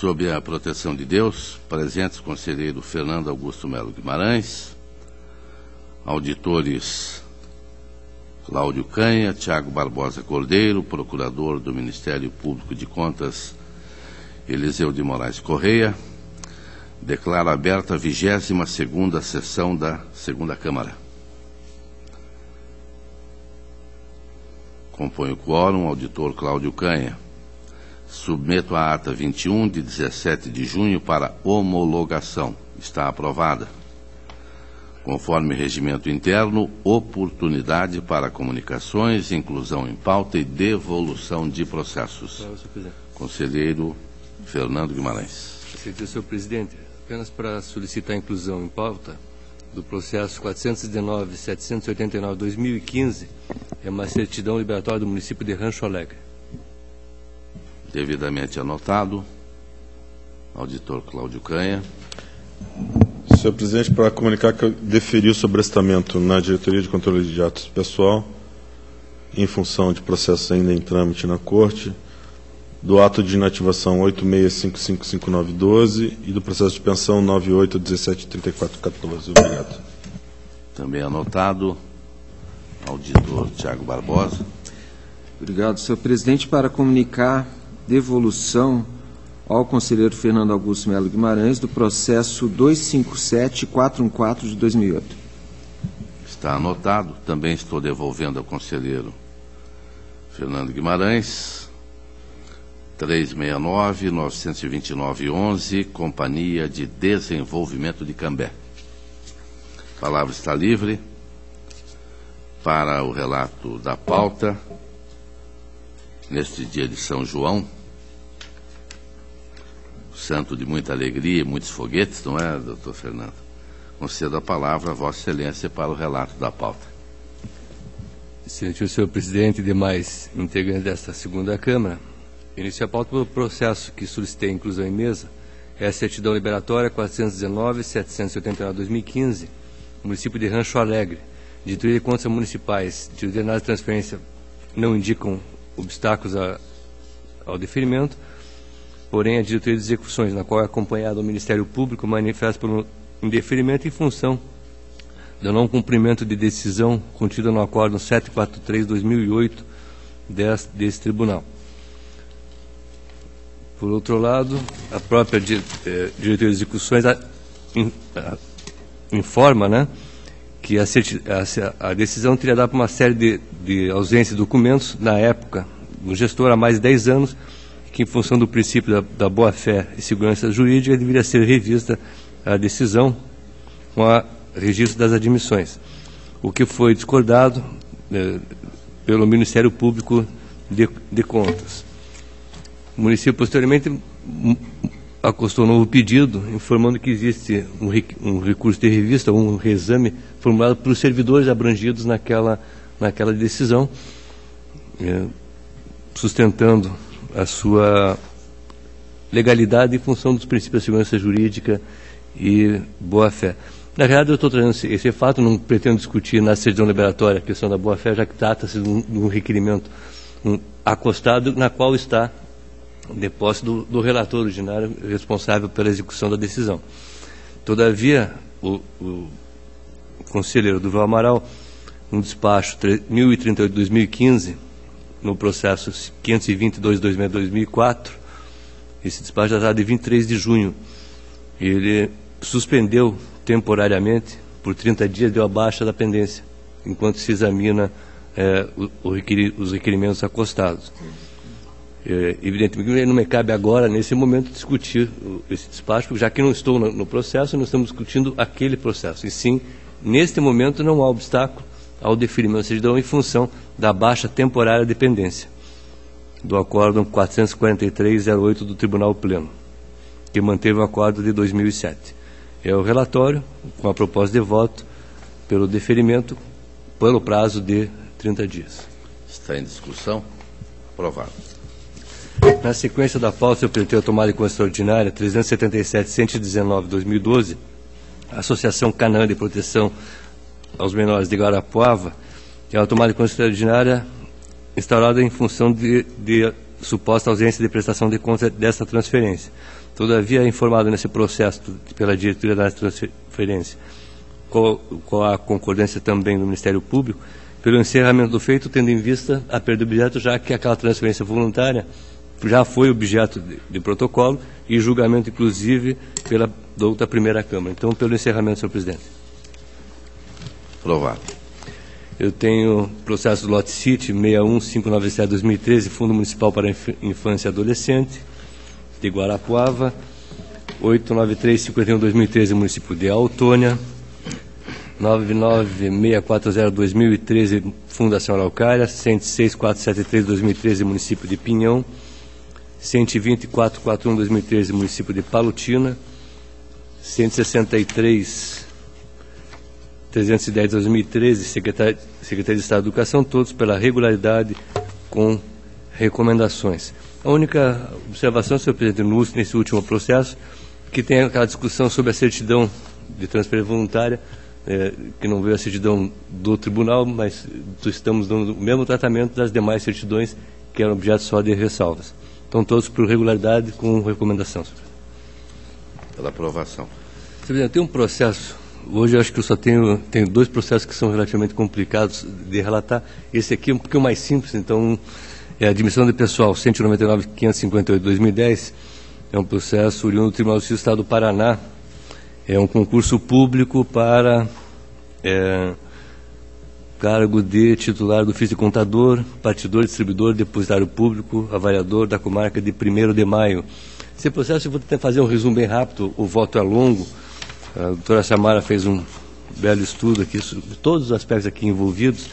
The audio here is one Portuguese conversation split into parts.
Sob a proteção de Deus, presentes conselheiro Fernando Augusto Melo Guimarães, auditores Cláudio Canha, Tiago Barbosa Cordeiro, procurador do Ministério Público de Contas Eliseu de Moraes Correia, declaro aberta a 22ª sessão da Segunda Câmara. Compõe o quórum auditor Cláudio Canha. Submeto a ata 21 de 17 de junho para homologação. Está aprovada. Conforme regimento interno, oportunidade para comunicações, inclusão em pauta e devolução de processos. Conselheiro Fernando Guimarães. Senhor presidente, apenas para solicitar a inclusão em pauta do processo 419.789/2015, é uma certidão liberatória do município de Rancho Alegre. Devidamente anotado. Auditor Cláudio Canha. Senhor presidente, para comunicar que eu deferi o sobrestamento na Diretoria de Controle de Atos Pessoal, em função de processos ainda em trâmite na Corte, do ato de inativação 86555912 e do processo de pensão 98173414. Obrigado. Também anotado. Auditor Tiago Barbosa. Obrigado, senhor presidente. Para comunicar devolução ao conselheiro Fernando Augusto Melo Guimarães do processo 257414 de 2008. Está anotado. Também estou devolvendo ao conselheiro Fernando Guimarães. 369.929.11, Companhia de Desenvolvimento de Cambé. A palavra está livre para o relato da pauta. Neste dia de São João, santo de muita alegria e muitos foguetes, não é, doutor Fernando? Concedo a palavra a Vossa Excelência para o relato da pauta. Senhor presidente e demais integrantes desta segunda Câmara, inicio a pauta pelo processo que solicitei inclusão em mesa, é a certidão liberatória 419.789/2015, município de Rancho Alegre. Diretoria de Contas Municipais de ordenada transferência não indicam obstáculos ao deferimento, porém a Diretoria de Execuções, na qual é acompanhado o Ministério Público, manifesta pelo indeferimento em função do não cumprimento de decisão contida no Acórdão 743/2008 desse Tribunal. Por outro lado, a própria Diretoria de Execuções informa, né, que a decisão teria dado uma série de ausências de documentos na época do gestor há mais de 10 anos, que em função do princípio da boa-fé e segurança jurídica deveria ser revista a decisão com o registro das admissões, o que foi discordado pelo Ministério Público de Contas. O município, posteriormente, acostou um novo pedido, informando que existe um recurso de revista, um reexame formulado pelos servidores abrangidos naquela decisão, sustentando a sua legalidade em função dos princípios da segurança jurídica e boa-fé. Na realidade, eu estou trazendo esse fato, não pretendo discutir na certidão liberatória a questão da boa-fé, já que trata-se de um requerimento acostado, na qual está depósito do relator originário responsável pela execução da decisão. Todavia, o conselheiro Durval Amaral, no despacho 1038 de 2015, no processo 522/2004, esse despacho datado de 23 de junho, ele suspendeu temporariamente, por 30 dias, deu a baixa da pendência, enquanto se examina os requerimentos acostados. Evidentemente, não me cabe agora, nesse momento, discutir esse despacho, já que não estou no processo, não estamos discutindo aquele processo. E sim, neste momento, não há obstáculo ao deferimento da certidão em função da baixa temporária de pendência do Acórdão 443/08 do Tribunal Pleno, que manteve o Acórdão de 2007. É o relatório, com a proposta de voto pelo deferimento, pelo prazo de 30 dias. Está em discussão? Aprovado. Na sequência da pauta, eu pretendo a tomada em consideração ordinária 377.119/2012, a Associação Canaã de Proteção aos Menores de Guarapuava, que é uma tomada em consideração ordinária instaurada em função de suposta ausência de prestação de conta dessa transferência. Todavia, é informado nesse processo pela diretoria da transferência, com a concordância também do Ministério Público, pelo encerramento do feito, tendo em vista a perda do objeto, já que aquela transferência voluntária já foi objeto de protocolo e julgamento, inclusive, da primeira Câmara. Então, pelo encerramento, senhor presidente. Aprovado. Eu tenho processo do Lot City 61597-2013, Fundo Municipal para a Infância e Adolescente, de Guarapuava, 89351-2013, município de Autônia, 99640-2013, Fundação Araucária, 106473-2013, município de Pinhão, 12441-2013, município de Palutina, 163-310-2013, Secretaria de Estado da Educação, todos pela regularidade com recomendações. A única observação, senhor presidente, nesse último processo, que tem aquela discussão sobre a certidão de transferência voluntária, que não veio a certidão do tribunal, mas estamos dando o mesmo tratamento das demais certidões que eram objeto só de ressalvas. Então, todos por regularidade com recomendação, senhor. Pela aprovação. Senhor presidente, tem um processo, hoje eu acho que eu só tenho dois processos que são relativamente complicados de relatar. Esse aqui é um pouquinho mais simples, então, é a admissão de pessoal 199.558/2010, é um processo oriundo do Tribunal de Justiça do Estado do Paraná, é um concurso público para cargo de titular do ofício de contador, partidor, distribuidor, depositário público, avaliador da comarca de 1º de Maio. Esse processo, eu vou tentar fazer um resumo bem rápido, o voto é longo. A doutora Samara fez um belo estudo aqui sobre todos os aspectos aqui envolvidos.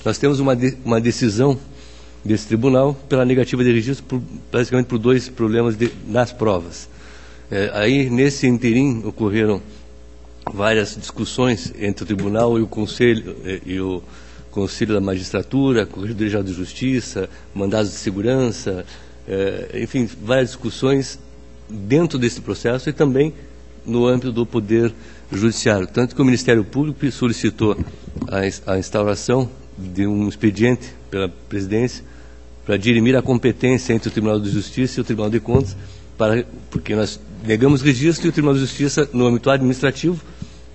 Nós temos uma decisão desse tribunal pela negativa de registro, basicamente por dois problemas nas provas. Aí, nesse interim, ocorreram várias discussões entre o tribunal e o Conselho da Magistratura, Corregedoria Geral de Justiça, mandados de segurança, enfim, várias discussões dentro desse processo e também no âmbito do Poder Judiciário. Tanto que o Ministério Público solicitou a instauração de um expediente pela presidência para dirimir a competência entre o Tribunal de Justiça e o Tribunal de Contas, porque nós negamos registro e o Tribunal de Justiça, no âmbito administrativo,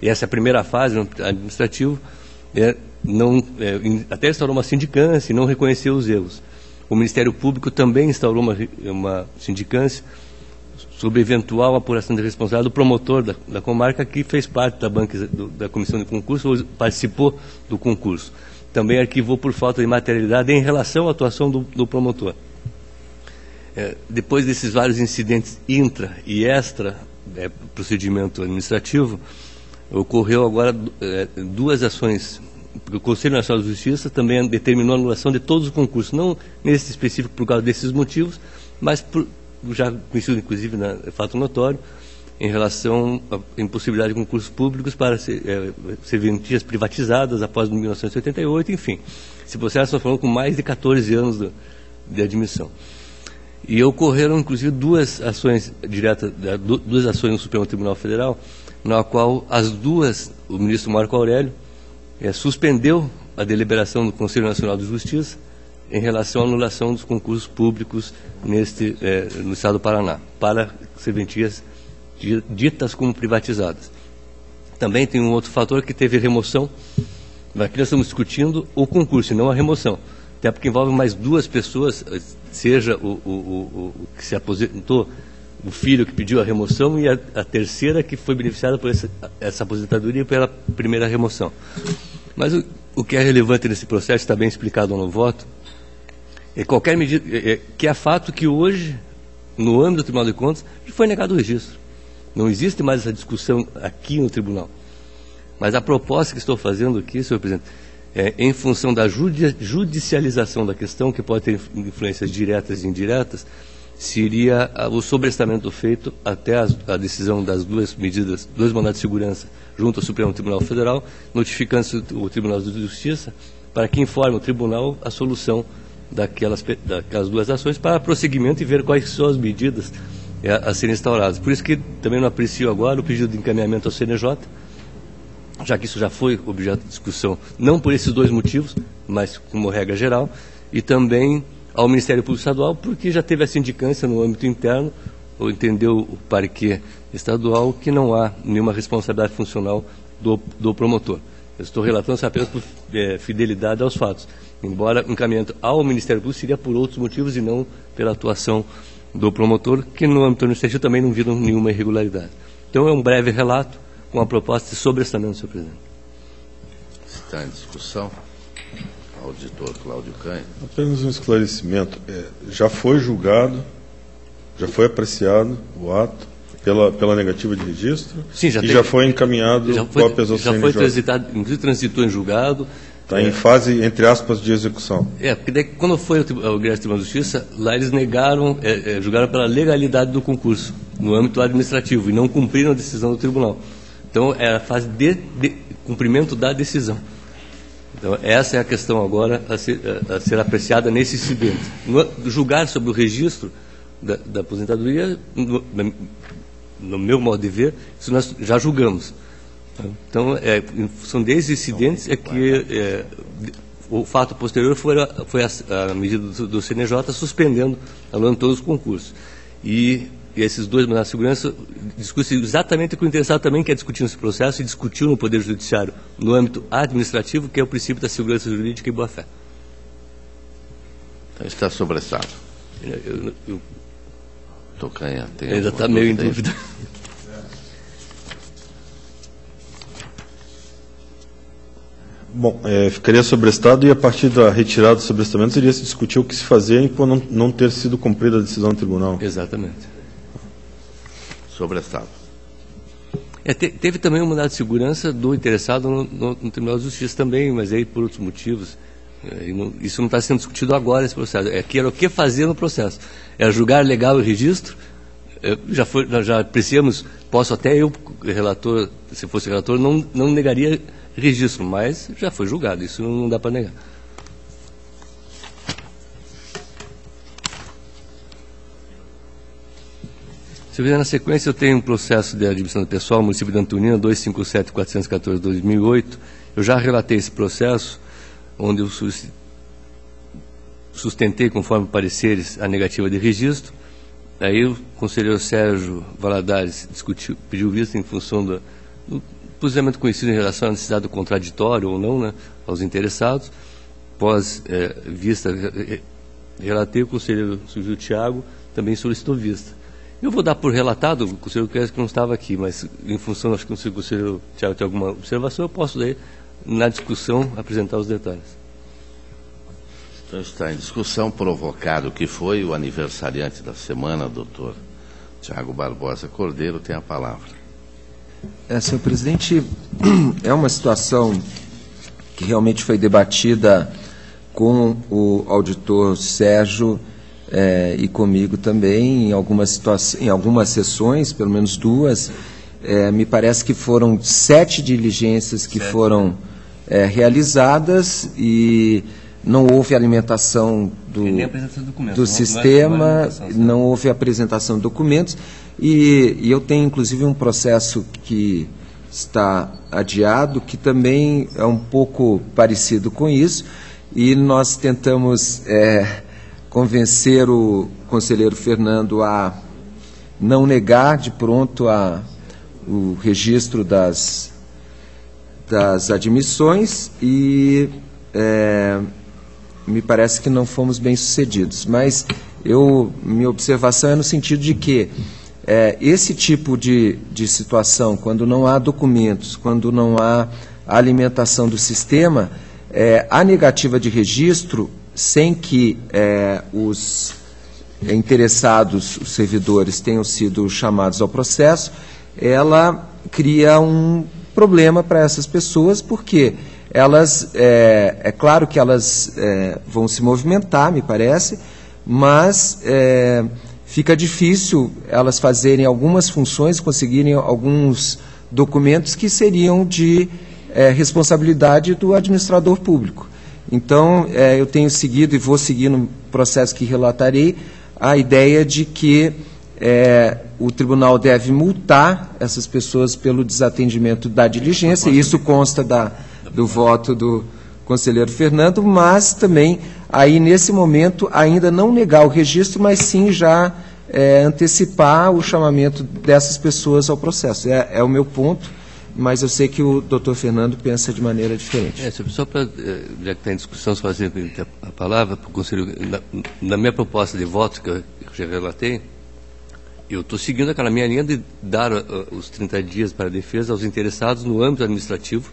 e essa é a primeira fase, no âmbito administrativo, até instaurou uma sindicância e não reconheceu os erros. O Ministério Público também instaurou uma sindicância sobre eventual apuração de responsável do promotor da comarca, que fez parte da comissão de concurso, ou participou do concurso. Também arquivou por falta de materialidade em relação à atuação do promotor. Depois desses vários incidentes intra e extra procedimento administrativo, ocorreu agora duas ações. O Conselho Nacional de Justiça também determinou a anulação de todos os concursos, não nesse específico por causa desses motivos, mas já conhecido inclusive fato notório, em relação à impossibilidade de concursos públicos para serventias privatizadas após 1988, enfim. Esse processo nós falamos com mais de 14 anos de admissão. E ocorreram, inclusive, duas ações diretas, duas ações no Supremo Tribunal Federal, na qual as duas, o ministro Marco Aurélio suspendeu a deliberação do Conselho Nacional de Justiça em relação à anulação dos concursos públicos no Estado do Paraná, para serventias ditas como privatizadas. Também tem um outro fator que teve remoção. Aqui nós estamos discutindo o concurso e não a remoção, até porque envolve mais duas pessoas, seja o que se aposentou, o filho que pediu a remoção e a terceira que foi beneficiada por essa aposentadoria pela primeira remoção. Mas o que é relevante nesse processo, está bem explicado no voto, é qualquer medida, que é fato que hoje, no âmbito do Tribunal de Contas, foi negado o registro. Não existe mais essa discussão aqui no tribunal. Mas a proposta que estou fazendo aqui, senhor presidente, em função da judicialização da questão, que pode ter influências diretas e indiretas, seria o sobrestamento feito até a decisão das duas medidas, dois mandados de segurança, junto ao Supremo Tribunal Federal, notificando o Tribunal de Justiça para que informe o tribunal a solução daquelas duas ações para prosseguimento e ver quais são as medidas a serem instauradas. Por isso que também não aprecio agora o pedido de encaminhamento ao CNJ, já que isso já foi objeto de discussão, não por esses dois motivos, mas como regra geral, e também ao Ministério Público Estadual, porque já teve a sindicância no âmbito interno, entendeu o parquê estadual que não há nenhuma responsabilidade funcional do promotor. Eu estou relatando isso apenas por fidelidade aos fatos, embora o encaminhamento ao Ministério Público seria por outros motivos e não pela atuação do promotor, que no âmbito administrativo também não viram nenhuma irregularidade. Então é um breve relato com a proposta de sobrestamento, senhor presidente. Está em discussão. Auditor Cláudio Canha. Apenas um esclarecimento. Já foi julgado, já foi apreciado o ato pela negativa de registro. Sim, já foi encaminhado para a pessoa já foi transitado, inclusive transitou em julgado. Está em fase, entre aspas, de execução. Porque daí, quando foi ao Tribunal de Justiça, lá eles negaram, julgaram pela legalidade do concurso, no âmbito administrativo, e não cumpriram a decisão do tribunal. Então, é a fase de cumprimento da decisão. Então, essa é a questão agora a ser apreciada nesse incidente. Julgar sobre o registro da aposentadoria, no meu modo de ver, isso nós já julgamos. Então, em função desses incidentes, que o fato posterior foi a medida do CNJ suspendendo todos os concursos. E esses dois mandados de segurança discutem exatamente o que o interessado também quer discutir nesse processo e discutiu no Poder Judiciário, no âmbito administrativo, que é o princípio da segurança jurídica e boa-fé. Então, está sobressado. Tocanha tem ainda está meio em dúvida. Bom, ficaria sobrestado e a partir da retirada do sobrestamento seria se discutir o que se fazia por não ter sido cumprida a decisão do tribunal. Exatamente. Sobrestado. Teve também um mandado de segurança do interessado no Tribunal de Justiça também, mas aí por outros motivos. Isso não está sendo discutido agora, esse processo. Aqui era o que fazer no processo. Era julgar legal o registro. Nós já apreciamos, posso até eu, relator, se fosse relator, não negaria registro, mas já foi julgado, isso não dá para negar. Na sequência, eu tenho um processo de admissão do pessoal, município de Antonina, 257.414/2008. Eu já relatei esse processo, onde eu sustentei, conforme pareceres, a negativa de registro. Aí o conselheiro Sérgio Valadares pediu vista em função do posicionamento conhecido em relação à necessidade do contraditório ou não, né, aos interessados. Após vista, relatei, o conselheiro Silvio Thiago também solicitou vista. Eu vou dar por relatado, o conselheiro Cresce que não estava aqui, mas em função, acho que o conselheiro Thiago tem alguma observação, eu posso daí, na discussão, apresentar os detalhes. Então está em discussão, provocado que foi o aniversariante da semana, doutor Tiago Barbosa Cordeiro, tem a palavra. Senhor presidente, é uma situação que realmente foi debatida com o auditor Sérgio e comigo também em algumas sessões, pelo menos duas. Me parece que foram 7 diligências que foram realizadas e não houve alimentação do sistema, não houve apresentação de documentos, e eu tenho inclusive um processo que está adiado, que também é um pouco parecido com isso, e nós tentamos convencer o conselheiro Fernando a não negar de pronto o registro das admissões e me parece que não fomos bem sucedidos. Mas minha observação é no sentido de que esse tipo de situação, quando não há documentos, quando não há alimentação do sistema, a negativa de registro, sem que os interessados, os servidores, tenham sido chamados ao processo, ela cria um problema para essas pessoas, porque elas, é claro que elas vão se movimentar, me parece, mas fica difícil elas fazerem algumas funções, conseguirem alguns documentos que seriam de responsabilidade do administrador público. Então, eu tenho seguido e vou seguir no processo que relatarei a ideia de que o tribunal deve multar essas pessoas pelo desatendimento da diligência, e isso consta do voto do conselheiro Fernando, mas também, aí nesse momento, ainda não negar o registro, mas sim já antecipar o chamamento dessas pessoas ao processo. É o meu ponto, mas eu sei que o doutor Fernando pensa de maneira diferente. Só para, já que está em discussão, só fazer a palavra para o Conselho. Na minha proposta de voto, que eu já relatei, eu estou seguindo aquela minha linha de dar os 30 dias para a defesa aos interessados no âmbito administrativo,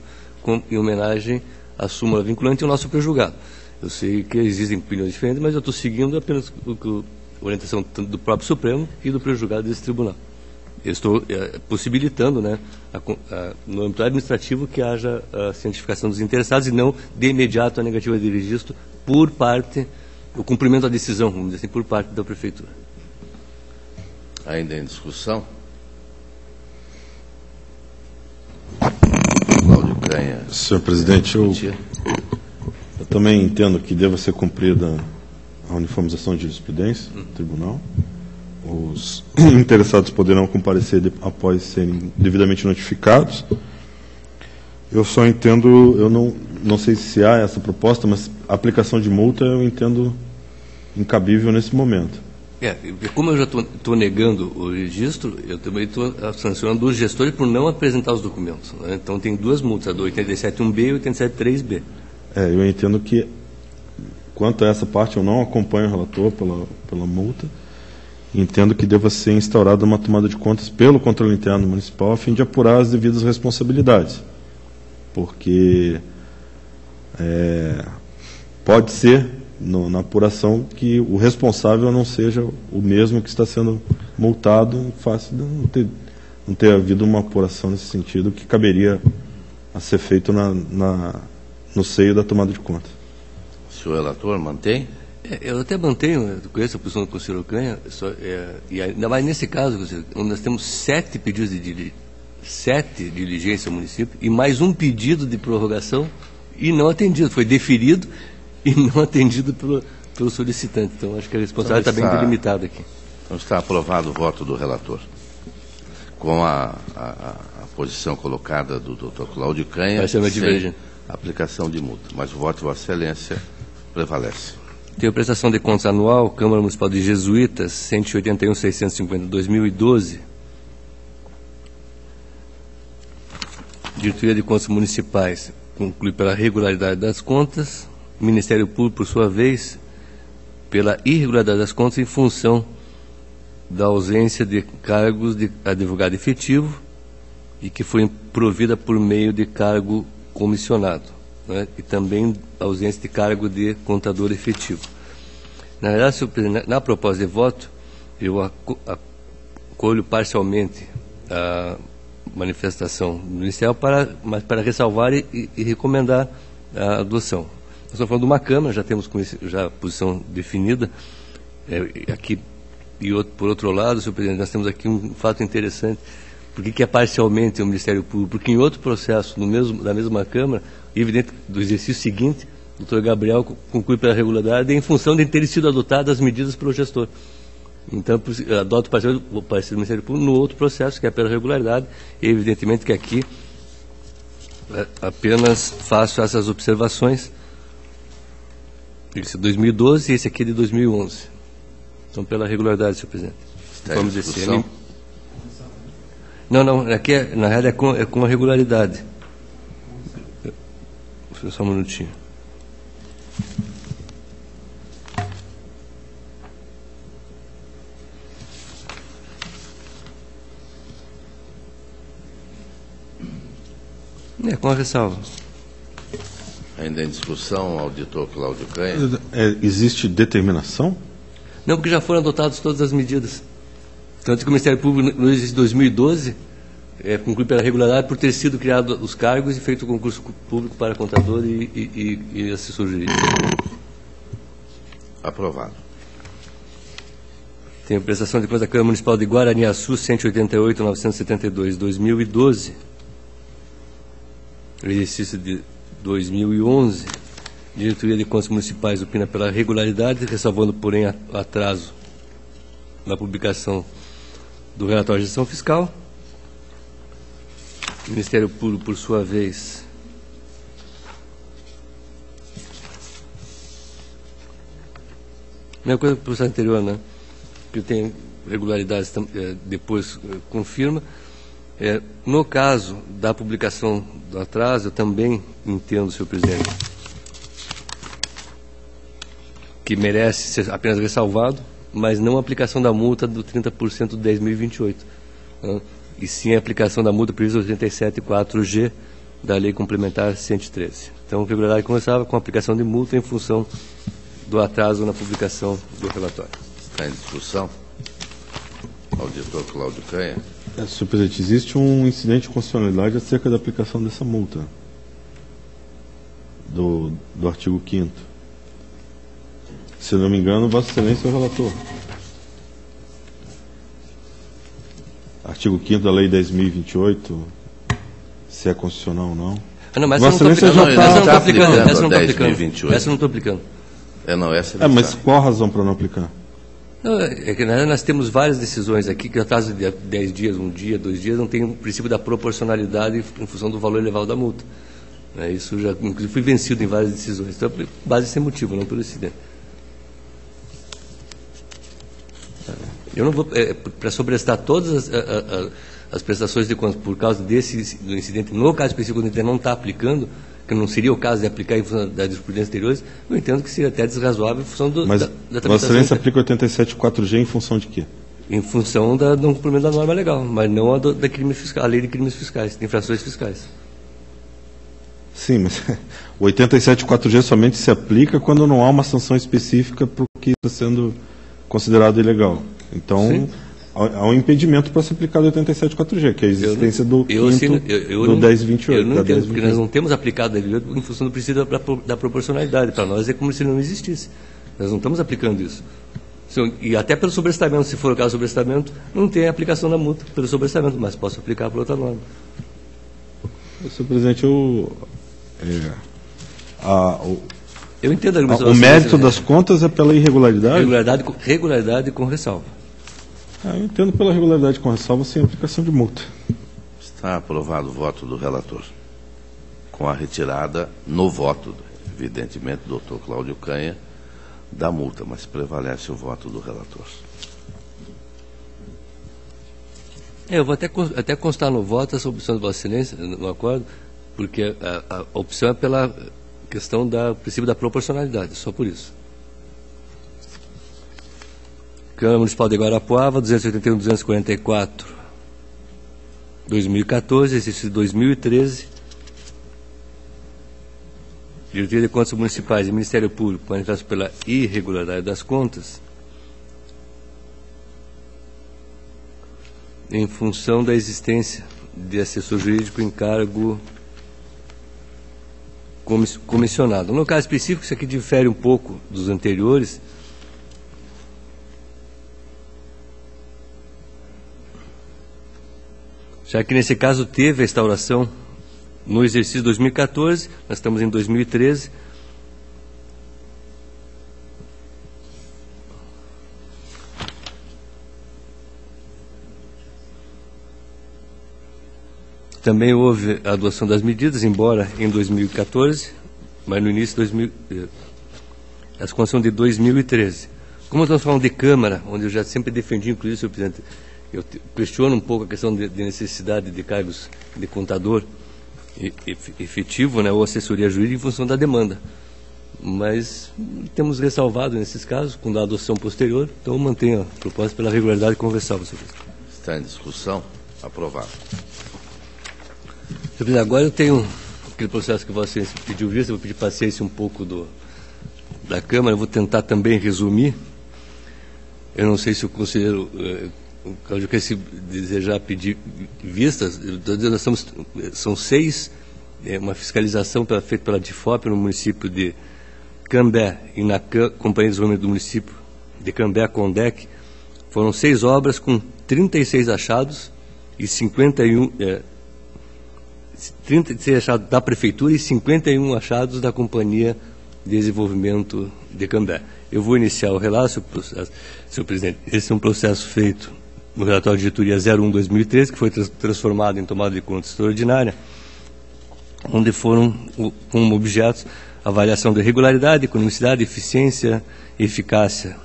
em homenagem à súmula vinculante e ao nosso pré-julgado. Eu sei que existem opiniões diferentes, mas eu estou seguindo apenas a orientação do próprio Supremo e do pré-julgado desse tribunal. Eu estou possibilitando, né, no âmbito administrativo, que haja a cientificação dos interessados e não de imediato a negativa de registro por parte, o cumprimento da decisão, vamos dizer assim, por parte da Prefeitura. Ainda em discussão? Cláudio Canha. Senhor presidente, eu também entendo que deva ser cumprida a uniformização de jurisprudência do tribunal. Os interessados poderão comparecer após serem devidamente notificados. Eu só entendo, eu não sei se há essa proposta, mas a aplicação de multa eu entendo incabível nesse momento. Como eu já estou negando o registro, eu também estou sancionando os gestores por não apresentar os documentos, né? Então tem duas multas, a do 87.1b e 87.3b. Eu entendo que, quanto a essa parte, eu não acompanho o relator pela multa. Entendo que deva ser instaurada uma tomada de contas pelo controle interno municipal a fim de apurar as devidas responsabilidades. Porque pode ser, na apuração, que o responsável não seja o mesmo que está sendo multado, em face de não ter havido uma apuração nesse sentido, que caberia a ser feito no seio da tomada de contas. O senhor relator mantém? Eu até mantenho, conheço a posição do conselheiro Canha, e ainda mais nesse caso, onde nós temos 7 pedidos de 7 diligências ao município e mais um pedido de prorrogação e não atendido, foi deferido e não atendido pelo solicitante. Então, acho que a responsabilidade está bem delimitada aqui. Então, está aprovado o voto do relator. Com a posição colocada do doutor Cláudio Canha, sem aplicação de multa. Mas o voto de Vossa Excelência prevalece. Tenho prestação de contas anual, Câmara Municipal de Jesuítas, 181.650/2012. Diretoria de Contas Municipais conclui pela regularidade das contas. Ministério Público, por sua vez, pela irregularidade das contas em função da ausência de cargos de advogado efetivo e que foi provida por meio de cargo comissionado, né, e também ausência de cargo de contador efetivo. Na verdade, senhor presidente, na proposta de voto, eu acolho parcialmente a manifestação ministerial mas para ressalvar e recomendar a adoção. Nós estamos falando de uma Câmara, já temos já a posição definida. Aqui, por outro lado, senhor presidente, nós temos aqui um fato interessante. Por que é parcialmente o Ministério Público? Porque em outro processo, da mesma Câmara, evidente do exercício seguinte, o doutor Gabriel conclui pela regularidade em função de terem sido adotadas as medidas pelo gestor. Então, adoto o parecer do Ministério Público no outro processo, que é pela regularidade, e evidentemente que aqui apenas faço essas observações. Esse é 2012 e esse aqui é de 2011. Então, pela regularidade, senhor presidente. Vamos dizer. Não, aqui na realidade é com a regularidade. Só um minutinho. Com a ressalva. Ainda em discussão, auditor Cláudio Canha. Existe determinação? Não, porque já foram adotadas todas as medidas. Tanto que o Ministério Público, no exercício de 2012, conclui pela regularidade por ter sido criado os cargos e feito o concurso público para contador e assessor jurídico. Aprovado. Tenho prestação de contas da Câmara Municipal de Guaraniaçu, 188.972/2012. O exercício de 2011, Diretoria de Contas Municipais opina pela regularidade, ressalvando, porém, atraso na publicação do relatório de gestão fiscal. O Ministério Público, por sua vez, mesma coisa que o processo anterior, né? que tem irregularidades, depois confirma. No caso da publicação do atraso, eu também entendo, senhor presidente, que merece ser apenas ressalvado, mas não a aplicação da multa do 30% de 10.028, né? E sim a aplicação da multa prevista 87.4G da Lei Complementar 113. Então, irregularidade conversável com aplicação de multa em função do atraso na publicação do relatório. Está em discussão. Auditor Cláudio Canha. Senhor presidente, existe um incidente de constitucionalidade acerca da aplicação dessa multa do artigo 5º. Se não me engano, Vossa Excelência é o relator. Artigo 5º da Lei 10.028, se é constitucional ou não. Não, mas Vossa essa Excelência não já estou aplicando. Essa não estou aplicando. 10.028. Essa não estou aplicando. Não, essa Mas qual a razão para não aplicar? Não, é que nós temos várias decisões aqui que atraso de 10 dias, 1 dia, 2 dias, não tem o princípio da proporcionalidade em função do valor elevado da multa. Isso já, inclusive, foi vencido em várias decisões. Então, base sem motivo, não pelo incidente. Eu não vou, para sobrestar todas as prestações de contas por causa do incidente, no caso específico, quando não está aplicando, que não seria o caso de aplicar em função da jurisprudência anteriores, eu entendo que seria até desrazoável em função da tramitação. Vossa Excelência aplica 87.4G em função de quê? Em função do cumprimento da norma legal, mas não da crime fiscal, a lei de crimes fiscais, de infrações fiscais. Sim, mas o 87.4G somente se aplica quando não há uma sanção específica para o que está sendo considerado ilegal. Então, há um impedimento para se aplicar o 87.4G, que é a existência do 10.28. Eu não entendo, porque nós não temos aplicado a lei em função do princípio da proporcionalidade. Para nós é como se não existisse. Nós não estamos aplicando isso. E até pelo sobrestamento, se for o caso do sobrestamento, não tem aplicação da multa pelo sobrestamento, mas posso aplicar por outra norma. Senhor presidente, eu entendo a o mérito das contas é pela irregularidade? Regularidade com ressalva. Eu entendo pela regularidade com ressalva sem aplicação de multa. Está aprovado o voto do relator. Com a retirada no voto, evidentemente, do doutor Cláudio Canha, da multa, mas prevalece o voto do relator. Eu vou até constar no voto essa opção de Vossa Excelência, no acordo, porque a opção é pela questão do princípio da proporcionalidade, só por isso. Câmara Municipal de Guarapuava, 281.244, 2014, exercício 2013. Diretoria de Contas Municipais e Ministério Público manifestam pela irregularidade das contas em função da existência de assessor jurídico em cargo comissionado. No caso específico, isso aqui difere um pouco dos anteriores, já que nesse caso teve a instauração no exercício 2014, nós estamos em 2013. Também houve a adoção das medidas, embora em 2014, mas no início de as contas são de 2013. Como estamos falando de Câmara, onde eu já sempre defendi, inclusive, senhor presidente, eu questiono um pouco a questão de necessidade de cargos de contador efetivo, né, ou assessoria jurídica em função da demanda. Mas temos ressalvado nesses casos, com a adoção posterior, então mantenho a proposta pela regularidade com ressalva, senhor presidente. Está em discussão. Aprovado. Senhor presidente, agora eu tenho aquele processo que Vossa Excelência pediu vista, eu vou pedir paciência um pouco da Câmara, eu vou tentar também resumir. Eu não sei se o conselheiro Cláudio quer se desejar pedir vistas. São 6, uma fiscalização feita pela DIFOP no município de Cambé e na Companhia de Desenvolvimento do município de Cambé, Condec. Foram 6 obras com 36 achados e 36 achados da Prefeitura e 51 achados da Companhia de Desenvolvimento de Cambé. Eu vou iniciar o relato, senhor presidente. Esse é um processo feito no relatório de diretoria 01/2013, que foi transformado em tomada de conta extraordinária, onde foram como objetos avaliação de regularidade, economicidade, eficiência e eficácia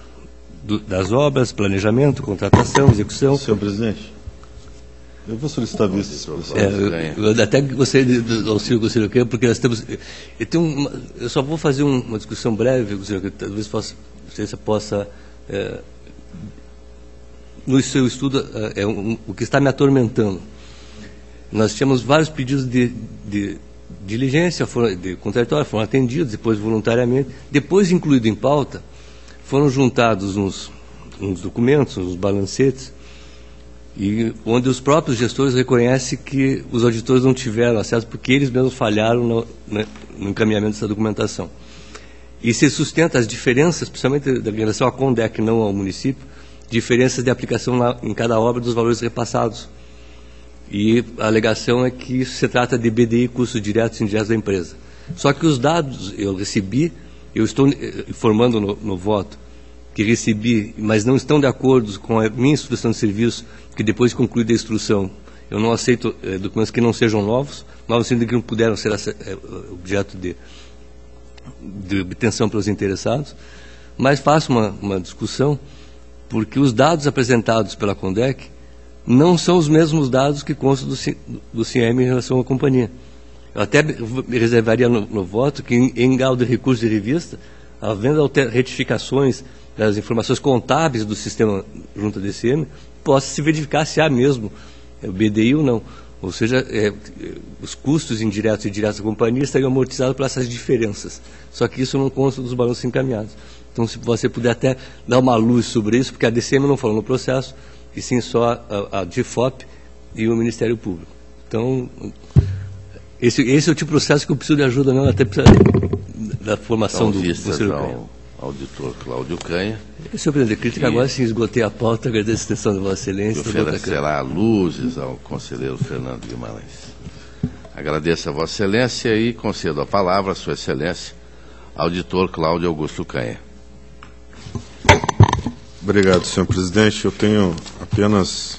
das obras, planejamento, contratação, execução. Senhor presidente, eu vou solicitar vista. Eu até gostaria do auxílio do conselheiro Canha, porque nós temos... Eu só vou fazer uma discussão breve, conselheiro Canha, talvez você possa... no seu estudo, o que está me atormentando. Nós tínhamos vários pedidos de diligência, de contraditório, foram atendidos, depois voluntariamente, depois incluído em pauta, foram juntados uns documentos, uns balancetes, e onde os próprios gestores reconhecem que os auditores não tiveram acesso porque eles mesmos falharam no encaminhamento dessa documentação. E se sustenta as diferenças, principalmente da relação à CONDEC, não ao município, diferenças de aplicação em cada obra dos valores repassados. E a alegação é que isso se trata de BDI, custos diretos e indiretos da empresa. Só que os dados eu recebi, eu estou informando no voto que recebi, mas não estão de acordo com a minha instrução de serviço, que depois de concluída a instrução, eu não aceito documentos que não sejam novos sendo que não puderam ser objeto de obtenção pelos interessados, mas faço uma discussão, porque os dados apresentados pela CONDEC não são os mesmos dados que constam do CIEM em relação à companhia. Eu até me reservaria no voto que, em grau de recurso de revista, havendo retificações das informações contábeis do sistema junto à DCM, possa se verificar se há mesmo o BDI ou não. Ou seja, os custos indiretos e diretos da companhia estariam amortizados por essas diferenças. Só que isso não consta dos balanços encaminhados. Então, se você puder até dar uma luz sobre isso, porque a DCM não falou no processo, e sim só a DIFOP e o Ministério Público. Então, esse é o tipo de processo que eu preciso de ajuda, não, até da formação do Conselho Canha. Auditor Cláudio Canha. Senhor presidente, crítica agora, sim, esgotei a pauta, agradeço a extensão de Vossa Excelência. Oferecerá luzes ao conselheiro Fernando Guimarães. Agradeço a Vossa Excelência e concedo a palavra à Sua Excelência, auditor Cláudio Augusto Canha. Obrigado, senhor presidente. Eu tenho apenas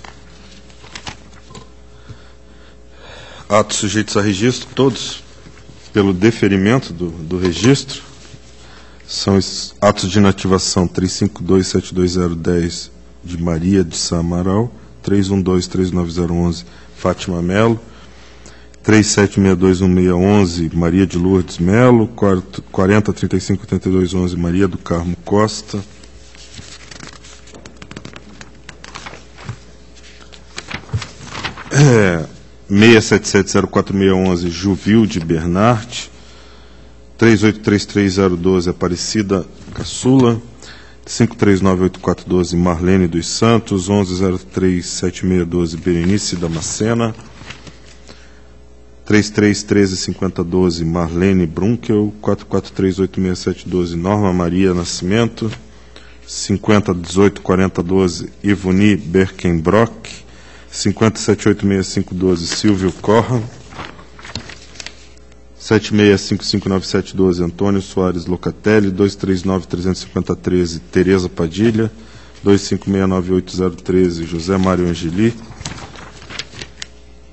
atos sujeitos a registro, todos pelo deferimento do registro. São os atos de inativação 352-72010 de Maria de Sá Amaral, 312-39011 Fátima Melo, 3762-1611 Maria de Lourdes Melo, 4035-8211 Maria do Carmo Costa, 677-04-611 Juvilde Bernardi, 3833-012 Aparecida Caçula, 539-8412 Marlene dos Santos, 1103-7612 Berenice Damascena, 3313-5012 Marlene Brunkel, 4438-6712 Norma Maria Nascimento, 5018-4012 Ivoni Berkenbrock, 5786-512 Silvio Corra, 76559712 Antônio Soares Locatelli, 239-35013 Tereza Padilha, 25698-013 José Mário Angeli,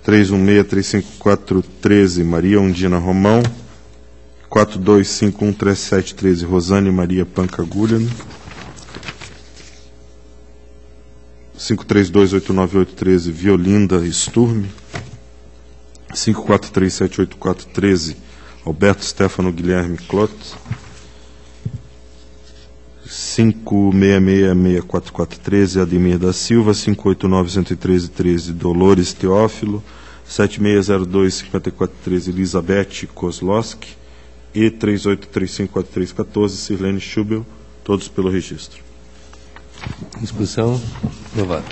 316-35413 Maria Undina Romão, 42513713 Rosane Maria Pancagulha, 532-89813 Violinda Sturme, 543-78413 Alberto Stefano Guilherme Clot, 566-64413 Ademir da Silva, 589-113-13 Dolores Teófilo, 7602-5413 Elizabeth Kozlowski e 3835-4314 Sirlene Schubel, todos pelo registro. Discussão aprovada.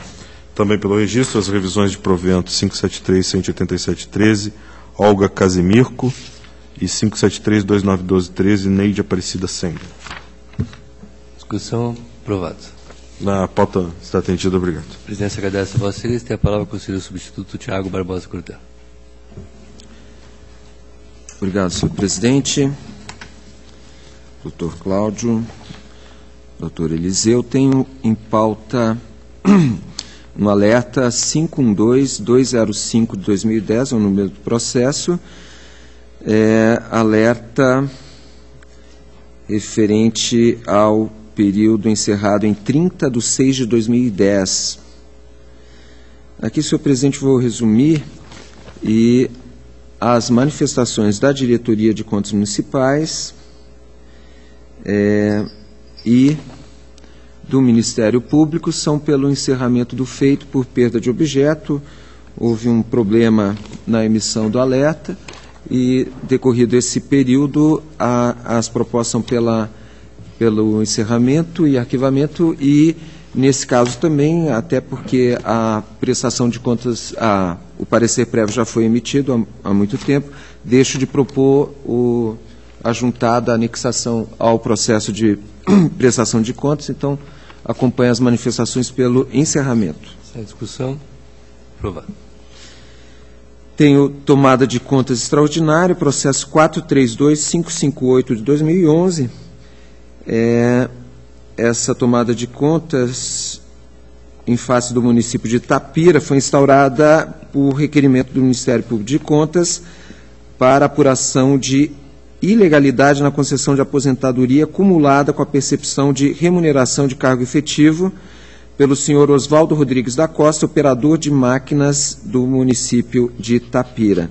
Também pelo registro, as revisões de provento 573-187-13, Olga Casimirco, e 573-2912-13, Neide Aparecida Senga. Discussão aprovada. Na pauta está atendida, obrigado. A presidência agradece a Vossa Excelência. Tem a palavra o conselheiro substituto Tiago Barbosa Cordel. Obrigado, senhor presidente. Doutor Cláudio, doutor Eliseu, tenho em pauta um alerta 512-205 de 2010, é o número do processo, alerta referente ao período encerrado em 30/6/2010. Aqui, senhor presidente, vou resumir e as manifestações da Diretoria de Contas Municipais e do Ministério Público são pelo encerramento do feito por perda de objeto. Houve um problema na emissão do alerta e, decorrido esse período, as propostas são pelo encerramento e arquivamento e, nesse caso também, até porque a prestação de contas, o parecer prévio já foi emitido há muito tempo, deixo de propor a juntada, a anexação ao processo de prestação de contas, então acompanho as manifestações pelo encerramento. Sem discussão. Aprovado. Tenho tomada de contas extraordinária, processo 432558 de 2011. Essa tomada de contas em face do município de Itapira foi instaurada por requerimento do Ministério Público de Contas para apuração de ilegalidade na concessão de aposentadoria acumulada com a percepção de remuneração de cargo efetivo pelo senhor Oswaldo Rodrigues da Costa, operador de máquinas do município de Itapira.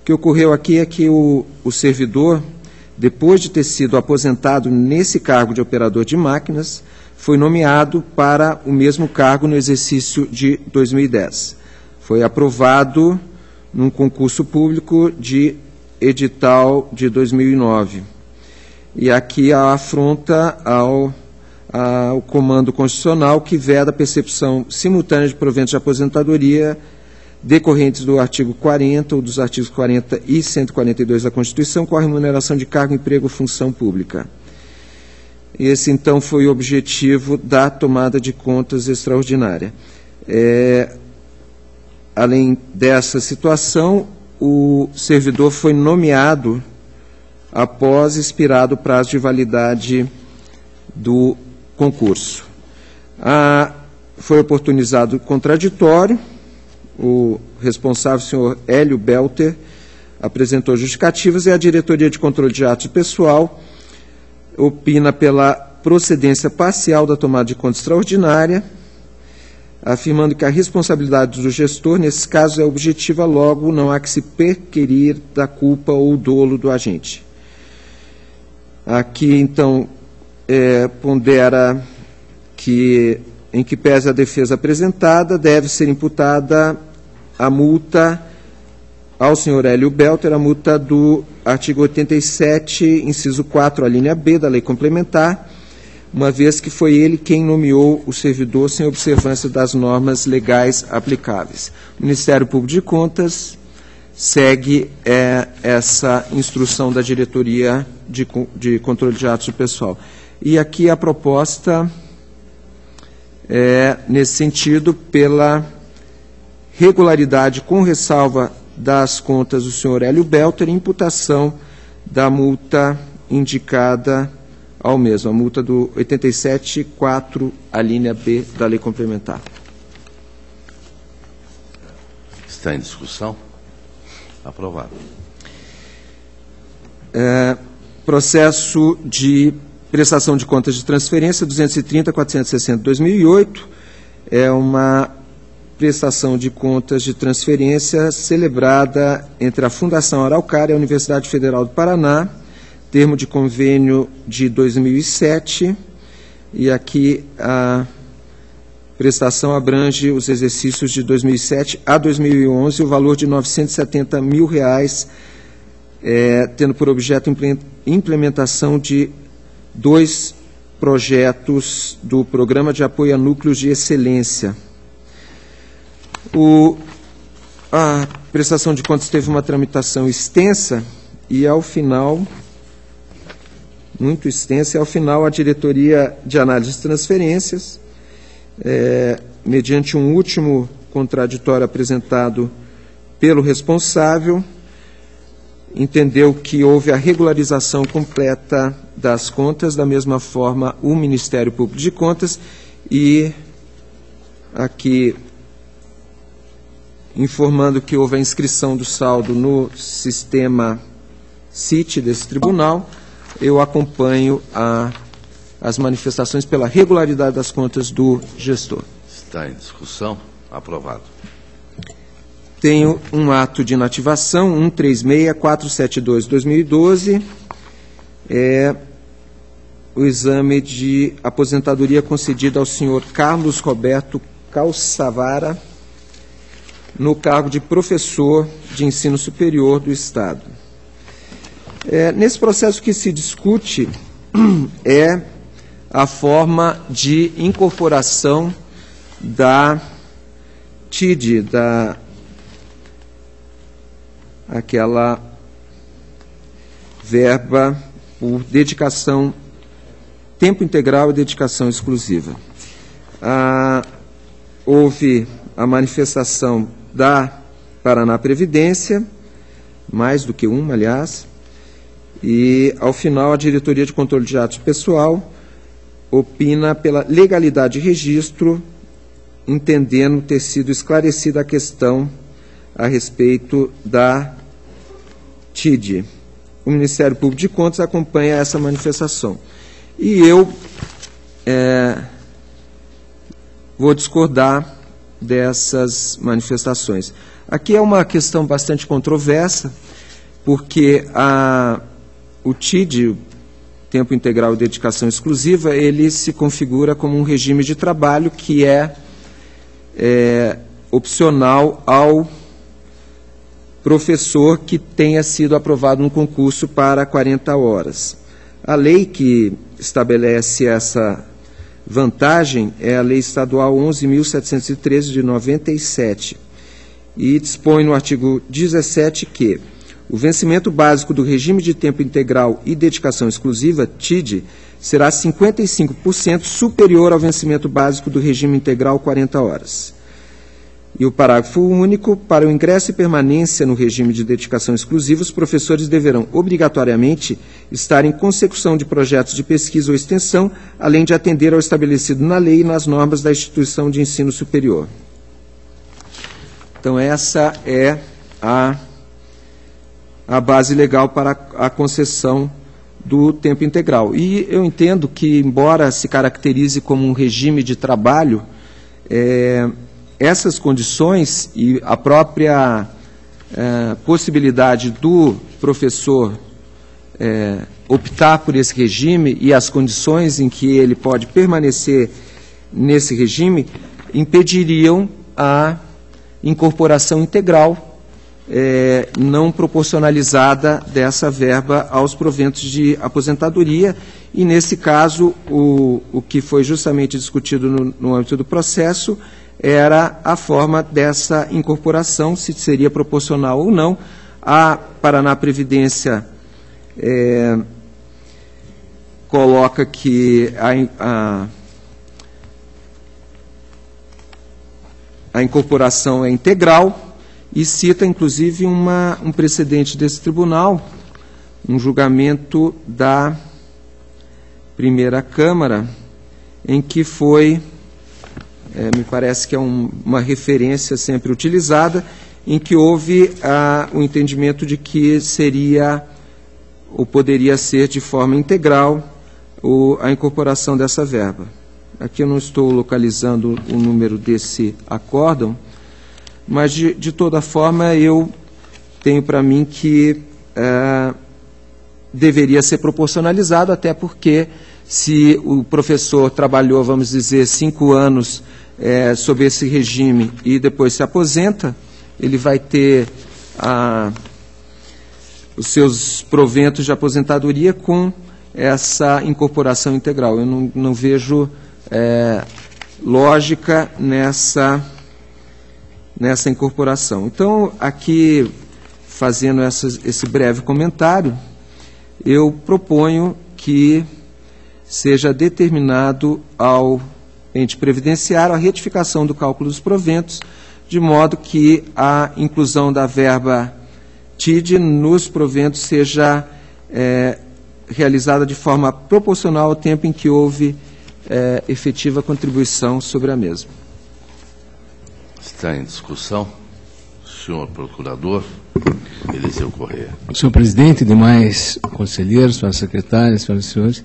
O que ocorreu aqui é que o servidor, depois de ter sido aposentado nesse cargo de operador de máquinas, foi nomeado para o mesmo cargo no exercício de 2010. Foi aprovado num concurso público de edital de 2009. E aqui a afronta ao comando constitucional que veda a percepção simultânea de proventos de aposentadoria decorrentes do artigo 40 ou dos artigos 40 e 142 da Constituição com a remuneração de cargo, emprego ou função pública. Esse, então, foi o objetivo da tomada de contas extraordinária. Além dessa situação, o servidor foi nomeado após expirado o prazo de validade do concurso. Foi oportunizado contraditório. O responsável, senhor Hélio Belter, apresentou justificativas e a Diretoria de Controle de Atos Pessoal opina pela procedência parcial da tomada de conta extraordinária, afirmando que a responsabilidade do gestor, nesse caso, é objetiva, logo não há que se perquirir da culpa ou dolo do agente. Aqui, então, pondera que, em que pese a defesa apresentada, deve ser imputada a multa ao senhor Hélio Belter, a multa do artigo 87, inciso 4, a linha B da lei complementar, uma vez que foi ele quem nomeou o servidor sem observância das normas legais aplicáveis. O Ministério Público de Contas segue essa instrução da Diretoria de Controle de Atos do Pessoal. E aqui a proposta nesse sentido, pela regularidade com ressalva das contas do senhor Hélio Belter, imputação da multa indicada ao mesmo, a multa do 87.4, a linha B da lei complementar. Está em discussão? Aprovado. Processo de prestação de contas de transferência 230.460/2008, é uma prestação de contas de transferência celebrada entre a Fundação Araucária e a Universidade Federal do Paraná, termo de convênio de 2007, e aqui a prestação abrange os exercícios de 2007 a 2011, o valor de R$ 970 mil, tendo por objeto a implementação de 2 projetos do Programa de Apoio a Núcleos de Excelência. A prestação de contas teve uma tramitação extensa e, ao final, muito extensa, e, ao final, a Diretoria de Análise de Transferências, mediante um último contraditório apresentado pelo responsável, entendeu que houve a regularização completa das contas, da mesma forma o Ministério Público de Contas, e aqui informando que houve a inscrição do saldo no sistema CIT desse tribunal, eu acompanho a as manifestações pela regularidade das contas do gestor. Está em discussão. Aprovado. Tenho um ato de inativação, 136.472/2012, o exame de aposentadoria concedida ao senhor Carlos Roberto Calçavara, no cargo de professor de ensino superior do Estado. Nesse processo que se discute é a forma de incorporação da TID, aquela verba por dedicação, tempo integral e dedicação exclusiva. Houve a manifestação da Paraná Previdência, mais do que uma, aliás, e, ao final, a Diretoria de Controle de Atos Pessoal opina pela legalidade de registro, entendendo ter sido esclarecida a questão a respeito da TID. O Ministério Público de Contas acompanha essa manifestação. E eu vou discordar dessas manifestações. Aqui é uma questão bastante controversa, porque o TID, tempo integral e dedicação exclusiva, ele se configura como um regime de trabalho que é opcional ao professor que tenha sido aprovado no concurso para 40 horas. A lei que estabelece essa vantagem é a Lei Estadual 11.713, de 97, e dispõe no artigo 17 que o vencimento básico do regime de tempo integral e dedicação exclusiva, TID, será 55% superior ao vencimento básico do regime integral 40 horas. E o parágrafo único, para o ingresso e permanência no regime de dedicação exclusiva, os professores deverão obrigatoriamente estar em consecução de projetos de pesquisa ou extensão, além de atender ao estabelecido na lei e nas normas da instituição de ensino superior. Então, essa é a base legal para a concessão do tempo integral. E eu entendo que, embora se caracterize como um regime de trabalho, essas condições e a própria possibilidade do professor optar por esse regime e as condições em que ele pode permanecer nesse regime impediriam a incorporação integral não proporcionalizada dessa verba aos proventos de aposentadoria, e, nesse caso, o que foi justamente discutido no âmbito do processo era a forma dessa incorporação, se seria proporcional ou não. A Paraná Previdência coloca que a incorporação é integral e cita, inclusive, um precedente desse tribunal, um julgamento da primeira Câmara, em que foi, me parece que é uma referência sempre utilizada, em que houve o entendimento de que seria, ou poderia ser de forma integral, a incorporação dessa verba. Aqui eu não estou localizando o número desse acórdão, mas, de toda forma, eu tenho para mim que deveria ser proporcionalizado, até porque, se o professor trabalhou, vamos dizer, 5 anos sob esse regime e depois se aposenta, ele vai ter os seus proventos de aposentadoria com essa incorporação integral. Eu não vejo lógica nessa incorporação. Então, aqui, fazendo esse breve comentário, eu proponho que seja determinado ao ente previdenciário a retificação do cálculo dos proventos, de modo que a inclusão da verba TID nos proventos seja realizada de forma proporcional ao tempo em que houve efetiva contribuição sobre a mesma. Está em discussão. Senhor Procurador Eliseu Corrêa. Senhor Presidente, demais conselheiros, senhoras secretárias, senhoras e senhores,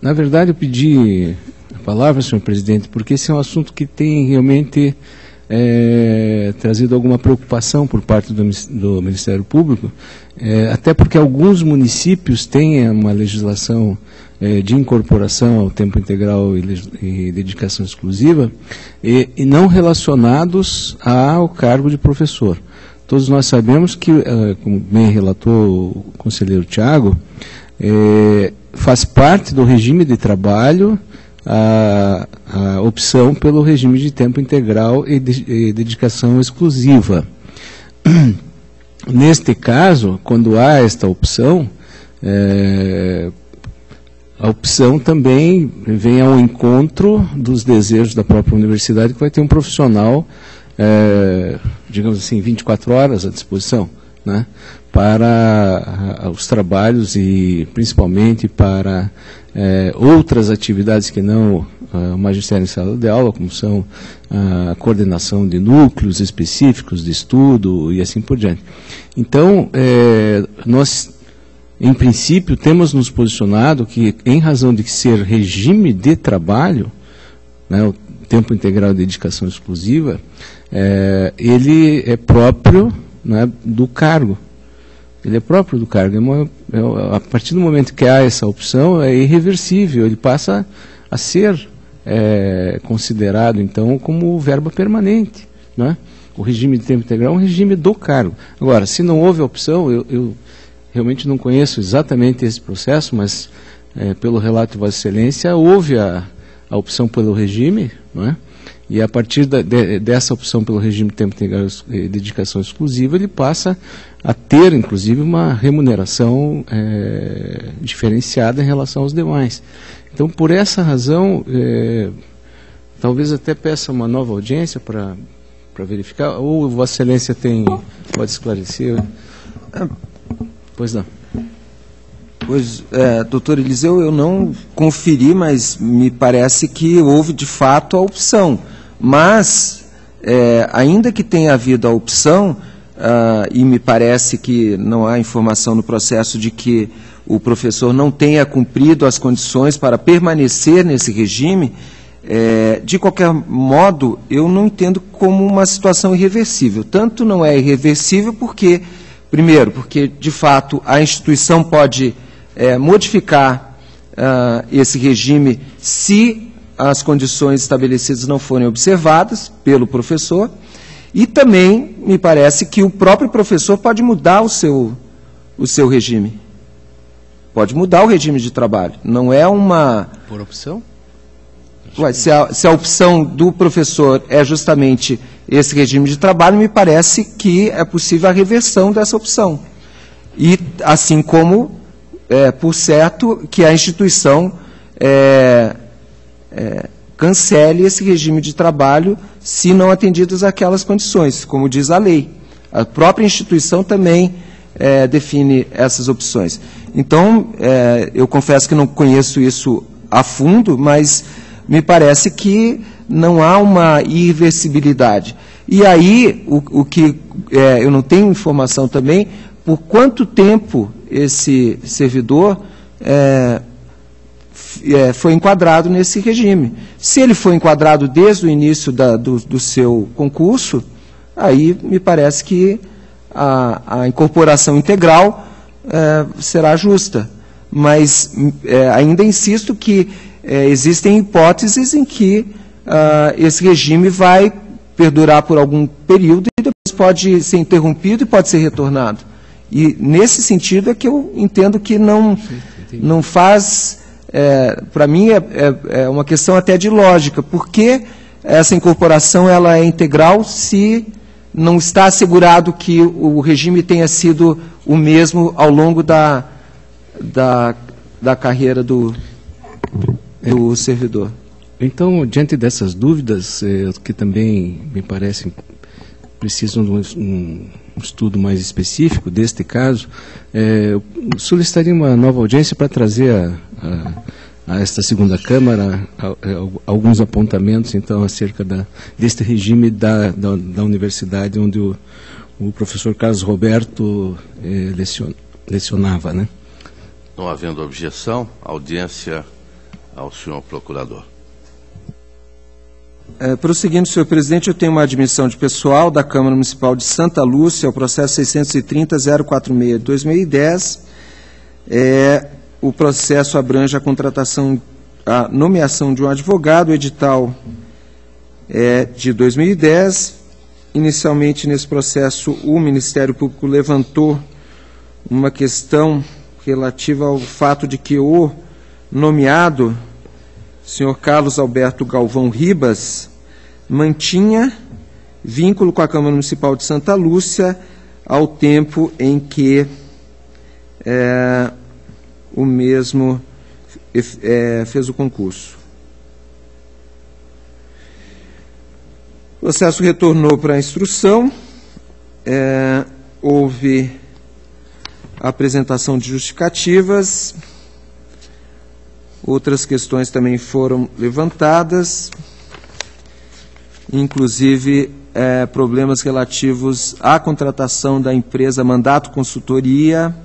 Na verdade, eu pedi a palavra, senhor presidente, porque esse é um assunto que tem realmente trazido alguma preocupação por parte do Ministério Público, até porque alguns municípios têm uma legislação de incorporação ao tempo integral e dedicação exclusiva e não relacionados ao cargo de professor. Todos nós sabemos que, como bem relatou o conselheiro Tiago, faz parte do regime de trabalho a opção pelo regime de tempo integral e dedicação exclusiva. Neste caso, quando há esta opção, a opção também vem ao encontro dos desejos da própria universidade, que vai ter um profissional, digamos assim, 24 horas à disposição, né, para os trabalhos e principalmente para outras atividades que não o magistério em sala de aula, como são a coordenação de núcleos específicos de estudo e assim por diante. Então, nós, em princípio, temos nos posicionado que, em razão de ser regime de trabalho, né, o tempo integral de dedicação exclusiva, ele é próprio, né, do cargo. Ele é próprio do cargo. A partir do momento que há essa opção, é irreversível, ele passa a ser considerado, então, como verba permanente, né? O regime de tempo integral é um regime do cargo. Agora, se não houve opção, eu realmente não conheço exatamente esse processo, mas, pelo relato de Vossa Excelência, houve a opção pelo regime, não é? E a partir dessa opção pelo regime de tempo integral e dedicação exclusiva, ele passa a ter, inclusive, uma remuneração diferenciada em relação aos demais. Então, por essa razão, talvez até peça uma nova audiência para verificar, ou Vossa Excelência pode esclarecer? Pois não. Pois, doutor Eliseu, eu não conferi, mas me parece que houve de fato a opção. Mas, ainda que tenha havido a opção, e me parece que não há informação no processo de que o professor não tenha cumprido as condições para permanecer nesse regime, de qualquer modo, eu não entendo como uma situação irreversível. Tanto não é irreversível porque, primeiro, porque de fato a instituição pode modificar esse regime se as condições estabelecidas não forem observadas pelo professor, e também me parece que o próprio professor pode mudar o seu regime. Pode mudar o regime de trabalho. Não é uma... Por opção? Se a opção do professor é justamente esse regime de trabalho, me parece que é possível a reversão dessa opção. E assim como, por certo, que a instituição cancele esse regime de trabalho se não atendidas aquelas condições, como diz a lei. A própria instituição também define essas opções. Então, eu confesso que não conheço isso a fundo, mas me parece que não há uma irreversibilidade. E aí, o que eu não tenho informação também, por quanto tempo esse servidor foi enquadrado nesse regime. Se ele foi enquadrado desde o início do seu concurso, aí me parece que a incorporação integral será justa. Mas ainda insisto que existem hipóteses em que esse regime vai perdurar por algum período e depois pode ser interrompido e pode ser retornado. E nesse sentido é que eu entendo que não faz... para mim é uma questão até de lógica. Por que essa incorporação ela é integral se não está assegurado que o regime tenha sido o mesmo ao longo da carreira do servidor? Então, diante dessas dúvidas, que também me parecem precisam de um estudo mais específico deste caso, eu solicitaria uma nova audiência para trazer a esta segunda Câmara alguns apontamentos, então, acerca deste regime da universidade onde o professor Carlos Roberto lecionava, né? Não havendo objeção, a audiência ao senhor procurador. Prosseguindo, senhor presidente, eu tenho uma admissão de pessoal da Câmara Municipal de Santa Lúcia, ao processo 630.046 de 2010. O processo abrange a nomeação de um advogado, o edital de 2010. Inicialmente, nesse processo, o Ministério Público levantou uma questão relativa ao fato de que o nomeado, senhor Carlos Alberto Galvão Ribas, mantinha vínculo com a Câmara Municipal de Santa Lúcia ao tempo em que o mesmo fez o concurso. O processo retornou para a instrução, houve a apresentação de justificativas, outras questões também foram levantadas, inclusive problemas relativos à contratação da empresa Mandato Consultoria,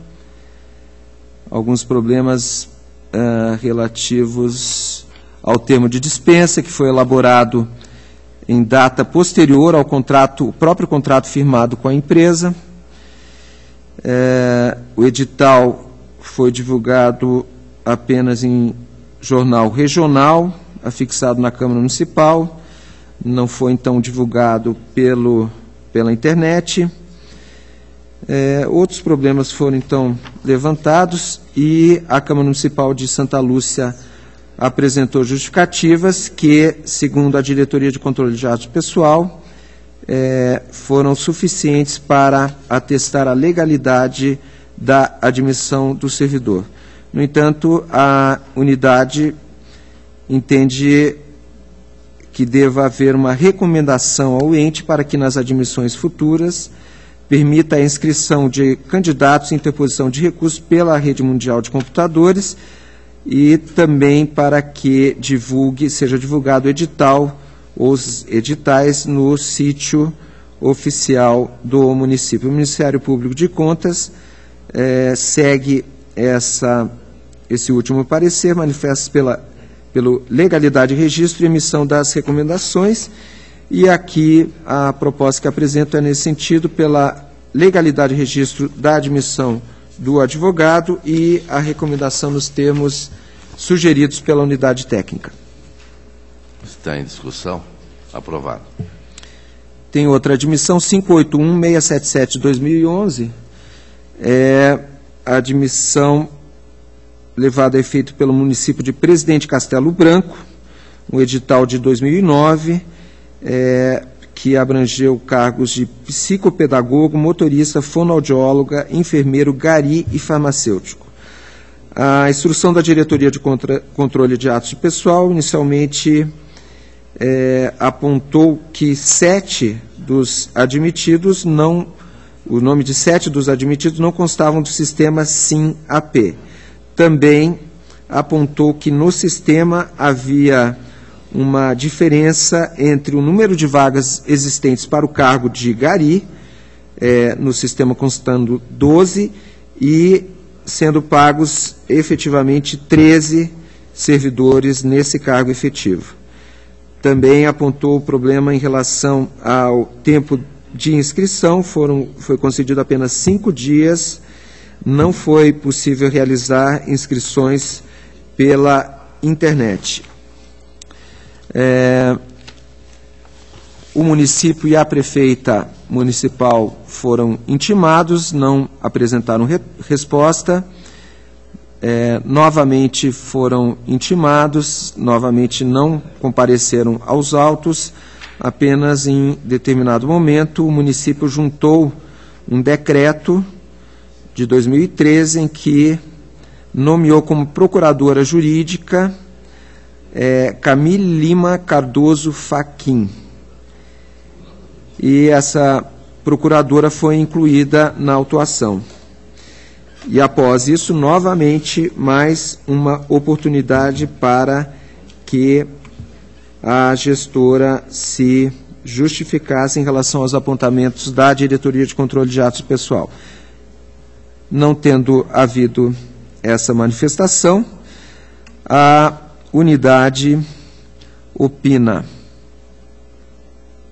alguns problemas relativos ao termo de dispensa, que foi elaborado em data posterior ao contrato, o próprio contrato firmado com a empresa. O edital foi divulgado apenas em jornal regional, afixado na Câmara Municipal, não foi então divulgado pela internet. Outros problemas foram então levantados e a Câmara Municipal de Santa Lúcia apresentou justificativas que, segundo a Diretoria de Controle de Atos Pessoal, foram suficientes para atestar a legalidade da admissão do servidor. No entanto, a unidade entende que deva haver uma recomendação ao ente para que nas admissões futuras permita a inscrição de candidatos em interposição de recurso pela rede mundial de computadores e também para que seja divulgado o edital, os editais, no sítio oficial do município. O Ministério Público de Contas segue esse último parecer, manifesta pela legalidade de registro e emissão das recomendações, e aqui a proposta que apresento é nesse sentido, pela legalidade de registro da admissão do advogado e a recomendação nos termos sugeridos pela unidade técnica. Está em discussão? Aprovado. Tem outra admissão, 581.677 de 2011, a admissão levada a efeito pelo município de Presidente Castelo Branco, um edital de 2009, que abrangeu cargos de psicopedagogo, motorista, fonoaudióloga, enfermeiro, gari e farmacêutico. A instrução da Diretoria de Controle de Atos de Pessoal, inicialmente, apontou que 7 dos admitidos o nome de 7 dos admitidos não constavam do sistema SIM-AP. Também apontou que no sistema havia uma diferença entre o número de vagas existentes para o cargo de gari, no sistema constando 12, e sendo pagos efetivamente 13 servidores nesse cargo efetivo. Também apontou o problema em relação ao tempo de inscrição, foi concedido apenas 5 dias, não foi possível realizar inscrições pela internet. O município e a prefeita municipal foram intimados, não apresentaram resposta. Novamente foram intimados, novamente não compareceram aos autos. Apenas em determinado momento o município juntou um decreto de 2013 em que nomeou como procuradora jurídica Camille Lima Cardoso Fachin. E essa procuradora foi incluída na autuação. E após isso, novamente, mais uma oportunidade para que a gestora se justificasse em relação aos apontamentos da Diretoria de Controle de Atos Pessoal. Não tendo havido essa manifestação, unidade opina,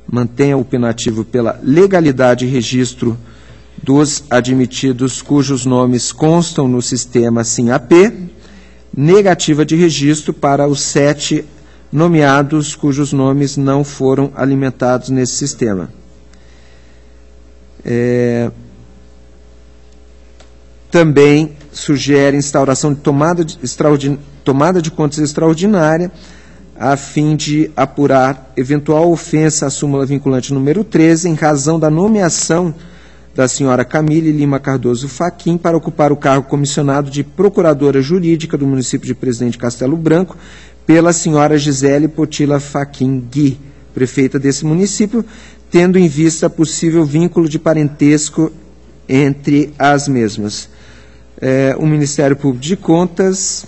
mantenha o opinativo pela legalidade e registro dos admitidos cujos nomes constam no sistema SIM-AP, negativa de registro para os 7 nomeados cujos nomes não foram alimentados nesse sistema. Também sugere instauração de tomada de contas extraordinária a fim de apurar eventual ofensa à súmula vinculante número 13 em razão da nomeação da senhora Camille Lima Cardoso Fachin para ocupar o cargo comissionado de procuradora jurídica do município de Presidente Castelo Branco pela senhora Gisele Potila Fachin Gui, prefeita desse município, tendo em vista possível vínculo de parentesco entre as mesmas. O Ministério Público de Contas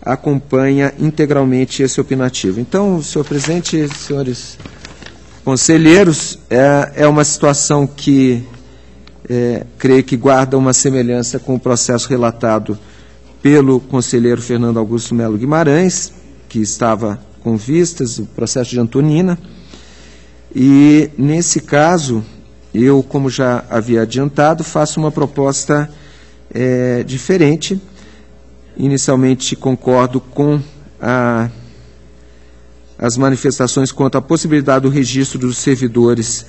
acompanha integralmente esse opinativo. Então, senhor presidente, senhores conselheiros, é uma situação que creio que guarda uma semelhança com o processo relatado pelo conselheiro Fernando Augusto Melo Guimarães, que estava com vistas, o processo de Antonina. E, nesse caso, eu, como já havia adiantado, faço uma proposta diferente. Inicialmente, concordo com as manifestações quanto à possibilidade do registro dos servidores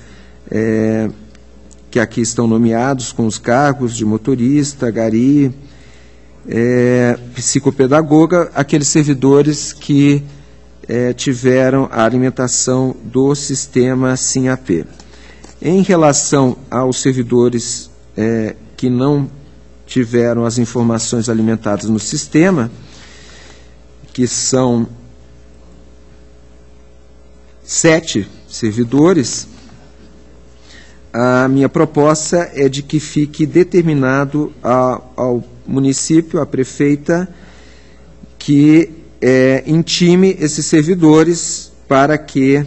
que aqui estão nomeados, com os cargos de motorista, gari, psicopedagoga, aqueles servidores que tiveram a alimentação do sistema SIM-AP. Em relação aos servidores que não tiveram as informações alimentadas no sistema, que são 7 servidores, a minha proposta é de que fique determinado ao município, à prefeita, que intime esses servidores para que,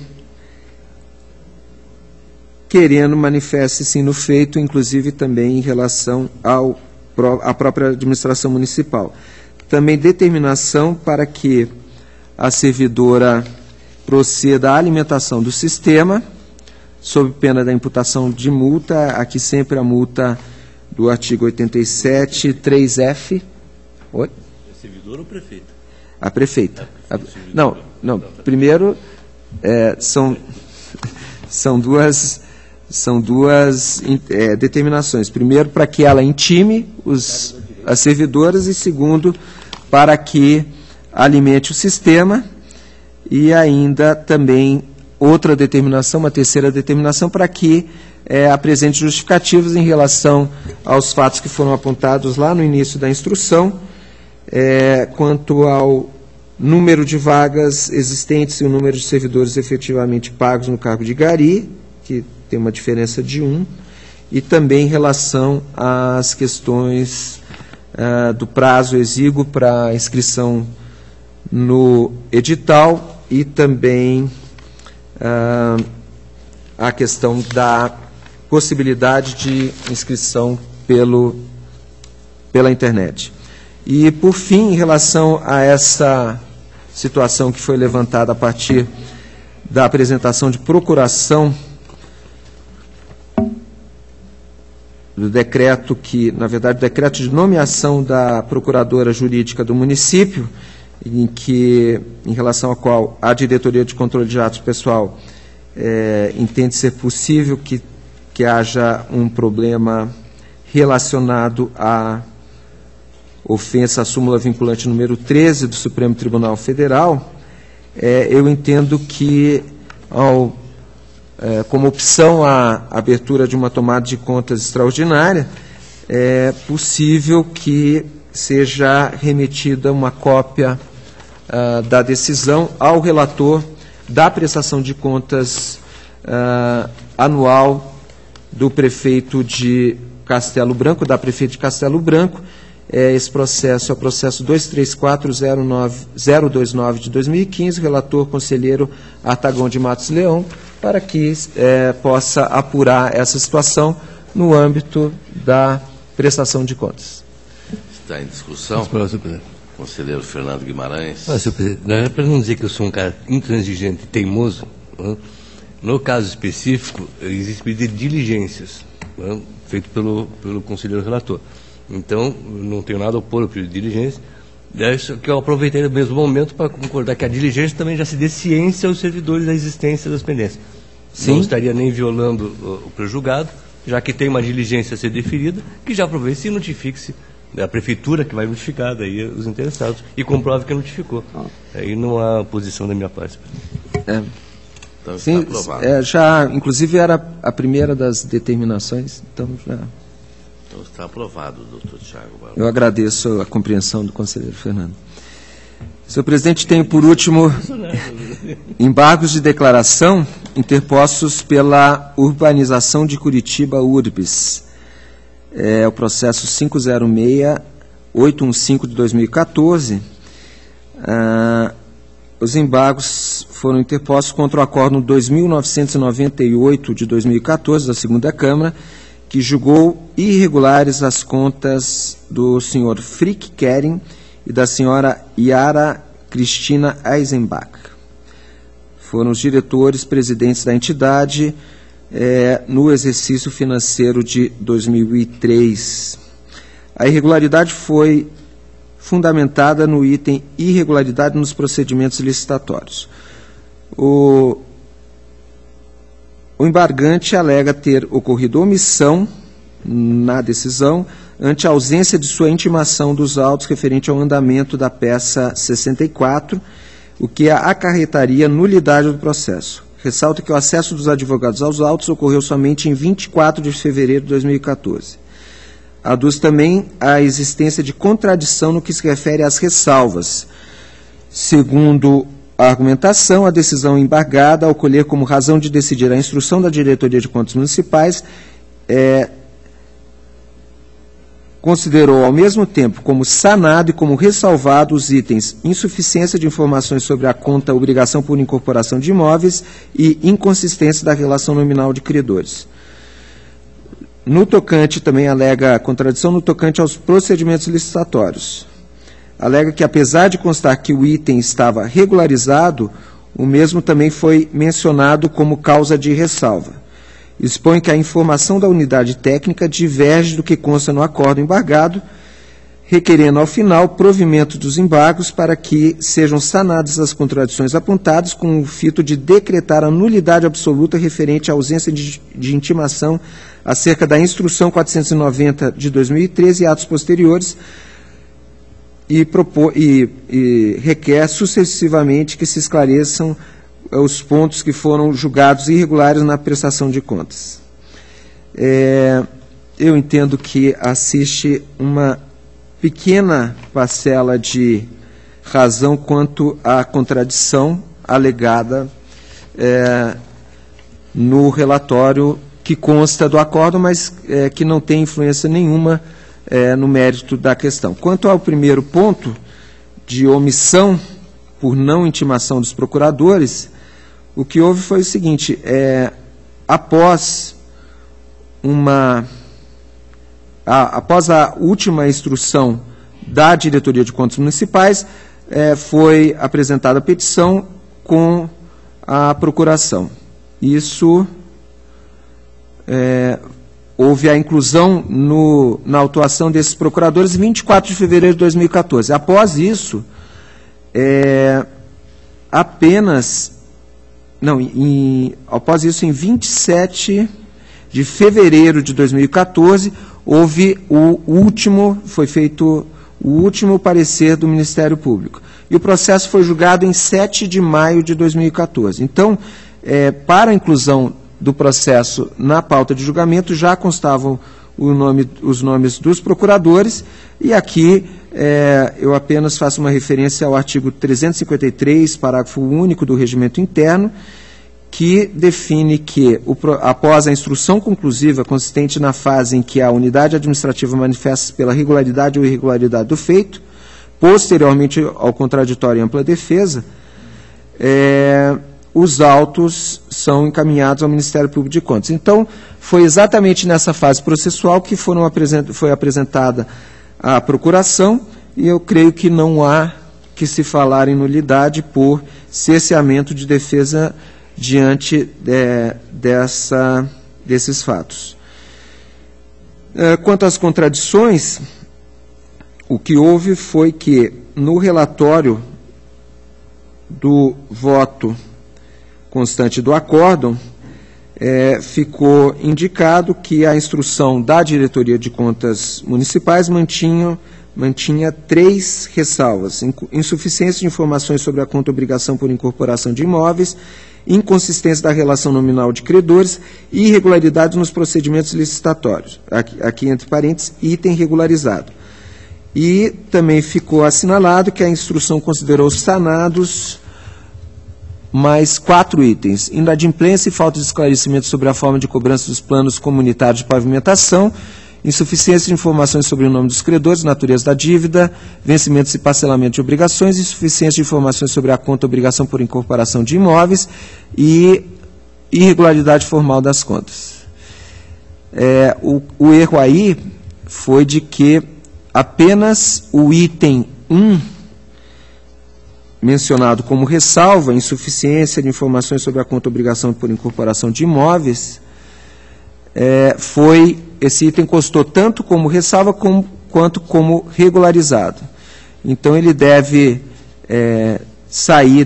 querendo, manifeste-se no feito, inclusive também em relação à própria administração municipal. Também determinação para que a servidora proceda à alimentação do sistema, sob pena da imputação de multa, aqui sempre a multa do artigo 87, 3F. Oi? É servidor ou prefeito? A prefeita. Não, primeiro, são duas determinações. Primeiro, para que ela intime as servidoras, e segundo, para que alimente o sistema, e ainda também outra determinação, uma terceira determinação, para que apresente justificativos em relação aos fatos que foram apontados lá no início da instrução, quanto ao número de vagas existentes e o número de servidores efetivamente pagos no cargo de gari, que tem uma diferença de 1, e também em relação às questões do prazo exíguo para inscrição no edital, e também a questão da possibilidade de inscrição pela internet. E, por fim, em relação a essa situação que foi levantada a partir da apresentação de procuração do decreto que, na verdade, o decreto de nomeação da procuradora jurídica do município, em relação ao qual a Diretoria de Controle de Atos Pessoal entende ser possível que haja um problema relacionado à ofensa à súmula vinculante número 13 do Supremo Tribunal Federal. Eu entendo que, como opção à abertura de uma tomada de contas extraordinária, é possível que seja remetida uma cópia da decisão ao relator da prestação de contas anual do prefeito de Castelo Branco, da prefeita de Castelo Branco. Esse processo é o processo 234-029 de 2015, relator conselheiro Artagão de Matos Leão, para que possa apurar essa situação no âmbito da prestação de contas. Está em discussão. Conselheiro Fernando Guimarães. Senhor presidente, para não dizer que eu sou um cara intransigente e teimoso, no caso específico, existe pedido de diligências, feito pelo conselheiro relator. Então, não tenho nada a opor ao pedido de diligência, que eu aproveitei no mesmo momento para concordar que a diligência também já se dê ciência aos servidores da existência das pendências. Sim. Não estaria nem violando o prejulgado, já que tem uma diligência a ser deferida, que já aproveite e notifique-se a prefeitura, que vai notificar daí os interessados, e comprove que notificou. Aí não há posição da minha parte. Então, sim, já, inclusive era a primeira das determinações, então já... Então está aprovado, doutor Tiago Barbosa. Eu agradeço a compreensão do conselheiro Fernando. Senhor presidente, tenho por último embargos de declaração interpostos pela Urbanização de Curitiba Urbis. É o processo 506-815 de 2014. Os embargos foram interpostos contra o Acórdão 2998 de 2014 da Segunda Câmara, que julgou irregulares as contas do senhor Frick Kering e da senhora Yara Cristina Eisenbach. Foram os diretores presidentes da entidade no exercício financeiro de 2003. A irregularidade foi fundamentada no item irregularidade nos procedimentos licitatórios. O embargante alega ter ocorrido omissão na decisão ante a ausência de sua intimação dos autos referente ao andamento da peça 64, o que acarretaria nulidade do processo. Ressalta que o acesso dos advogados aos autos ocorreu somente em 24 de fevereiro de 2014. Aduz também a existência de contradição no que se refere às ressalvas. Segundo a argumentação, a decisão embargada, ao colher como razão de decidir a instrução da Diretoria de Contas Municipais, considerou ao mesmo tempo como sanado e como ressalvado os itens insuficiência de informações sobre a conta obrigação por incorporação de imóveis e inconsistência da relação nominal de credores. No tocante, também alega contradição no tocante aos procedimentos licitatórios. Alega que, apesar de constar que o item estava regularizado, o mesmo também foi mencionado como causa de ressalva. Expõe que a informação da unidade técnica diverge do que consta no acórdão embargado, requerendo, ao final, provimento dos embargos para que sejam sanadas as contradições apontadas, com o fito de decretar a nulidade absoluta referente à ausência de intimação acerca da Instrução 490 de 2013 e atos posteriores, e requer sucessivamente que se esclareçam os pontos que foram julgados irregulares na prestação de contas. Eu entendo que assiste uma pequena parcela de razão quanto à contradição alegada no relatório que consta do acórdão, mas que não tem influência nenhuma no mérito da questão. Quanto ao primeiro ponto, de omissão por não intimação dos procuradores, o que houve foi o seguinte: após a última instrução da Diretoria de Contas Municipais, foi apresentada a petição com a procuração. Isso houve a inclusão na autuação desses procuradores em 24 de fevereiro de 2014. Após isso, em 27 de fevereiro de 2014, foi feito o último parecer do Ministério Público. E o processo foi julgado em 7 de maio de 2014. Então, para a inclusão do processo na pauta de julgamento, já constavam os nomes dos procuradores, e aqui eu apenas faço uma referência ao artigo 353, parágrafo único do Regimento Interno, que define que, após a instrução conclusiva consistente na fase em que a unidade administrativa manifesta pela regularidade ou irregularidade do feito, posteriormente ao contraditório e ampla defesa, os autos são encaminhados ao Ministério Público de Contas. Então, foi exatamente nessa fase processual que foi apresentada a procuração, e eu creio que não há que se falar em nulidade por cerceamento de defesa diante desses fatos. Quanto às contradições, o que houve foi que, no relatório do voto constante do acórdão, ficou indicado que a instrução da Diretoria de Contas Municipais mantinha 3 ressalvas: insuficiência de informações sobre a conta-obrigação por incorporação de imóveis, inconsistência da relação nominal de credores e irregularidades nos procedimentos licitatórios. Aqui, entre parênteses, item regularizado. E também ficou assinalado que a instrução considerou sanados mais 4 itens: inadimplência e falta de esclarecimento sobre a forma de cobrança dos planos comunitários de pavimentação, insuficiência de informações sobre o nome dos credores, natureza da dívida, vencimentos e parcelamento de obrigações, insuficiência de informações sobre a conta-obrigação por incorporação de imóveis e irregularidade formal das contas. O erro aí foi de que apenas o item 1, mencionado como ressalva, insuficiência de informações sobre a conta-obrigação por incorporação de imóveis, esse item constou tanto como ressalva quanto como regularizado. Então, ele deve sair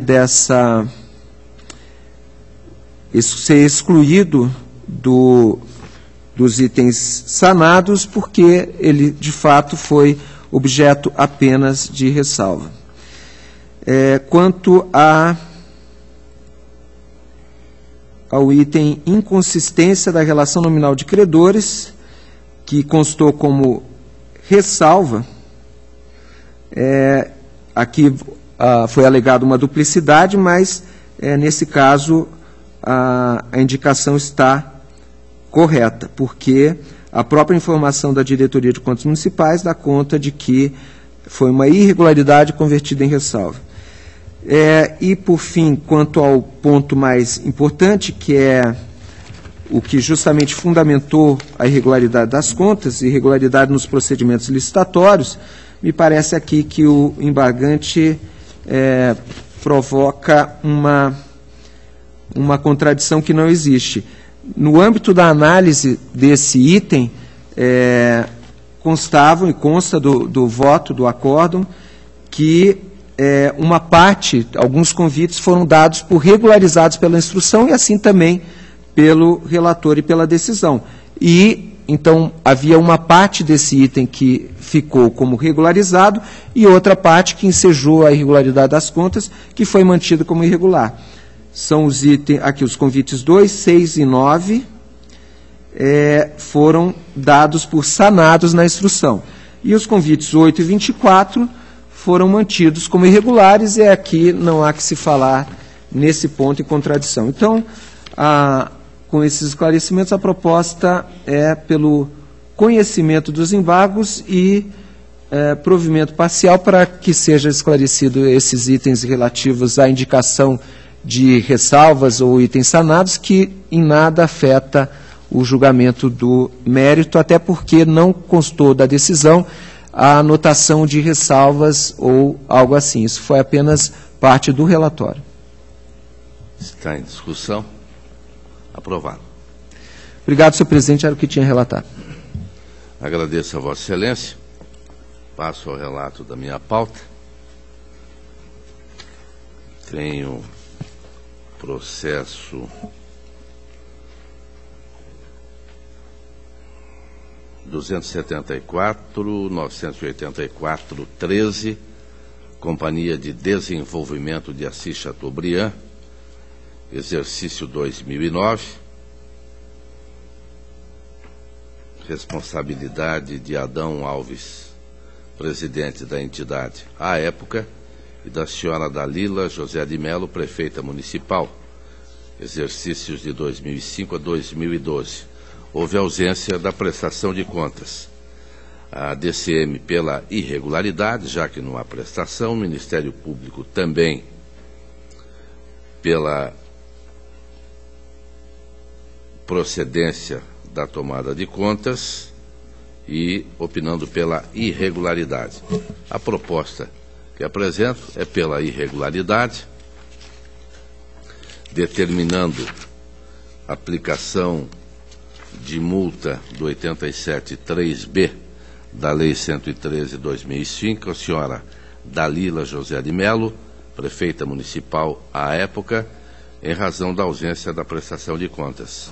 ser excluído dos itens sanados, porque ele, de fato, foi objeto apenas de ressalva. Quanto ao item inconsistência da relação nominal de credores, que constou como ressalva, aqui foi alegada uma duplicidade, mas, nesse caso, a indicação está correta, porque a própria informação da Diretoria de Contas Municipais dá conta de que foi uma irregularidade convertida em ressalva. E, por fim, quanto ao ponto mais importante, que é o que justamente fundamentou a irregularidade das contas, irregularidade nos procedimentos licitatórios, me parece aqui que o embargante provoca uma contradição que não existe. No âmbito da análise desse item, constavam e consta do voto do acórdão que uma parte, alguns convites foram dados por regularizados pela instrução e assim também pelo relator e pela decisão. E, então, havia uma parte desse item que ficou como regularizado e outra parte que ensejou a irregularidade das contas, que foi mantida como irregular. São os itens, aqui os convites 2, 6 e 9, foram dados por sanados na instrução. E os convites 8 e 24 foram mantidos como irregulares, e aqui não há que se falar nesse ponto em contradição. Então, com esses esclarecimentos, a proposta é pelo conhecimento dos embargos e provimento parcial para que seja esclarecido esses itens relativos à indicação de ressalvas ou itens sanados, que em nada afeta o julgamento do mérito, até porque não constou da decisão a anotação de ressalvas ou algo assim. Isso foi apenas parte do relatório. Está em discussão. Aprovado. Obrigado, senhor presidente. Era o que tinha a relatar. Agradeço a Vossa Excelência. Passo ao relato da minha pauta. Tenho processo 274.984.13, Companhia de Desenvolvimento de Assis Chateaubriand, exercício 2009, responsabilidade de Adão Alves, presidente da entidade à época, e da senhora Dalila José de Melo, prefeita municipal, exercícios de 2005 a 2012. Houve ausência da prestação de contas. A DCM pela irregularidade, já que não há prestação, o Ministério Público também pela procedência da tomada de contas e opinando pela irregularidade. A proposta que apresento é pela irregularidade, determinando aplicação de multa do 87.3b da Lei 113/2005, a senhora Dalila José de Melo, prefeita municipal à época, em razão da ausência da prestação de contas.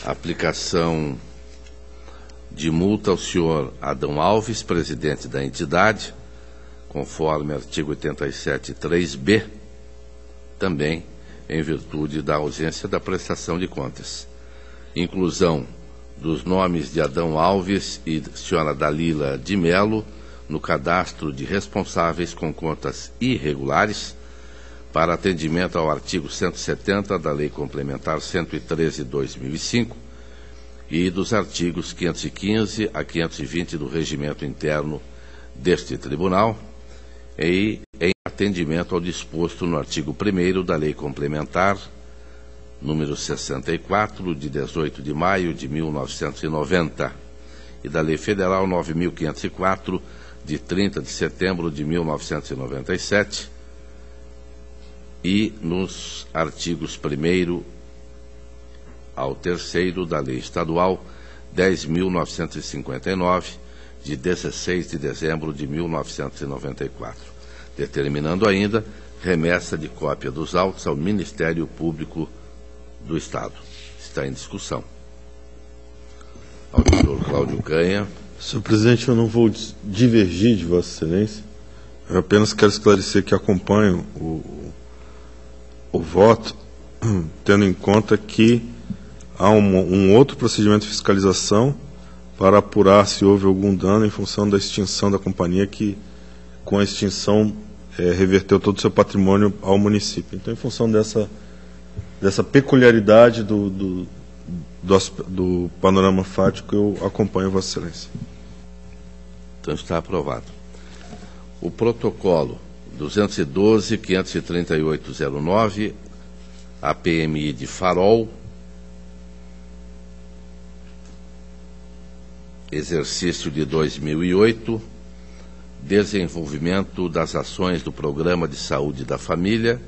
Aplicação de multa ao senhor Adão Alves, presidente da entidade, conforme artigo 87.3b, também em virtude da ausência da prestação de contas. Inclusão dos nomes de Adão Alves e senhora Dalila de Melo no cadastro de responsáveis com contas irregulares para atendimento ao artigo 170 da Lei Complementar 113/2005 e dos artigos 515 a 520 do Regimento Interno deste Tribunal, e em atendimento ao disposto no artigo 1º da Lei Complementar número 64, de 18 de maio de 1990, e da Lei Federal 9.504, de 30 de setembro de 1997, e nos artigos 1º ao 3º da Lei Estadual 10.959, de 16 de dezembro de 1994, determinando ainda remessa de cópia dos autos ao Ministério Público do Estado. Está em discussão. Auditor Cláudio Canha. Senhor presidente, eu não vou divergir de Vossa Excelência. Eu apenas quero esclarecer que acompanho o voto, tendo em conta que há um outro procedimento de fiscalização para apurar se houve algum dano em função da extinção da companhia, que com a extinção reverteu todo o seu patrimônio ao município. Então, em função dessa peculiaridade do panorama fático, eu acompanho Vossa Excelência. Então está aprovado. O protocolo 212.538.09, APMI de Farol, exercício de 2008, desenvolvimento das ações do Programa de Saúde da Família,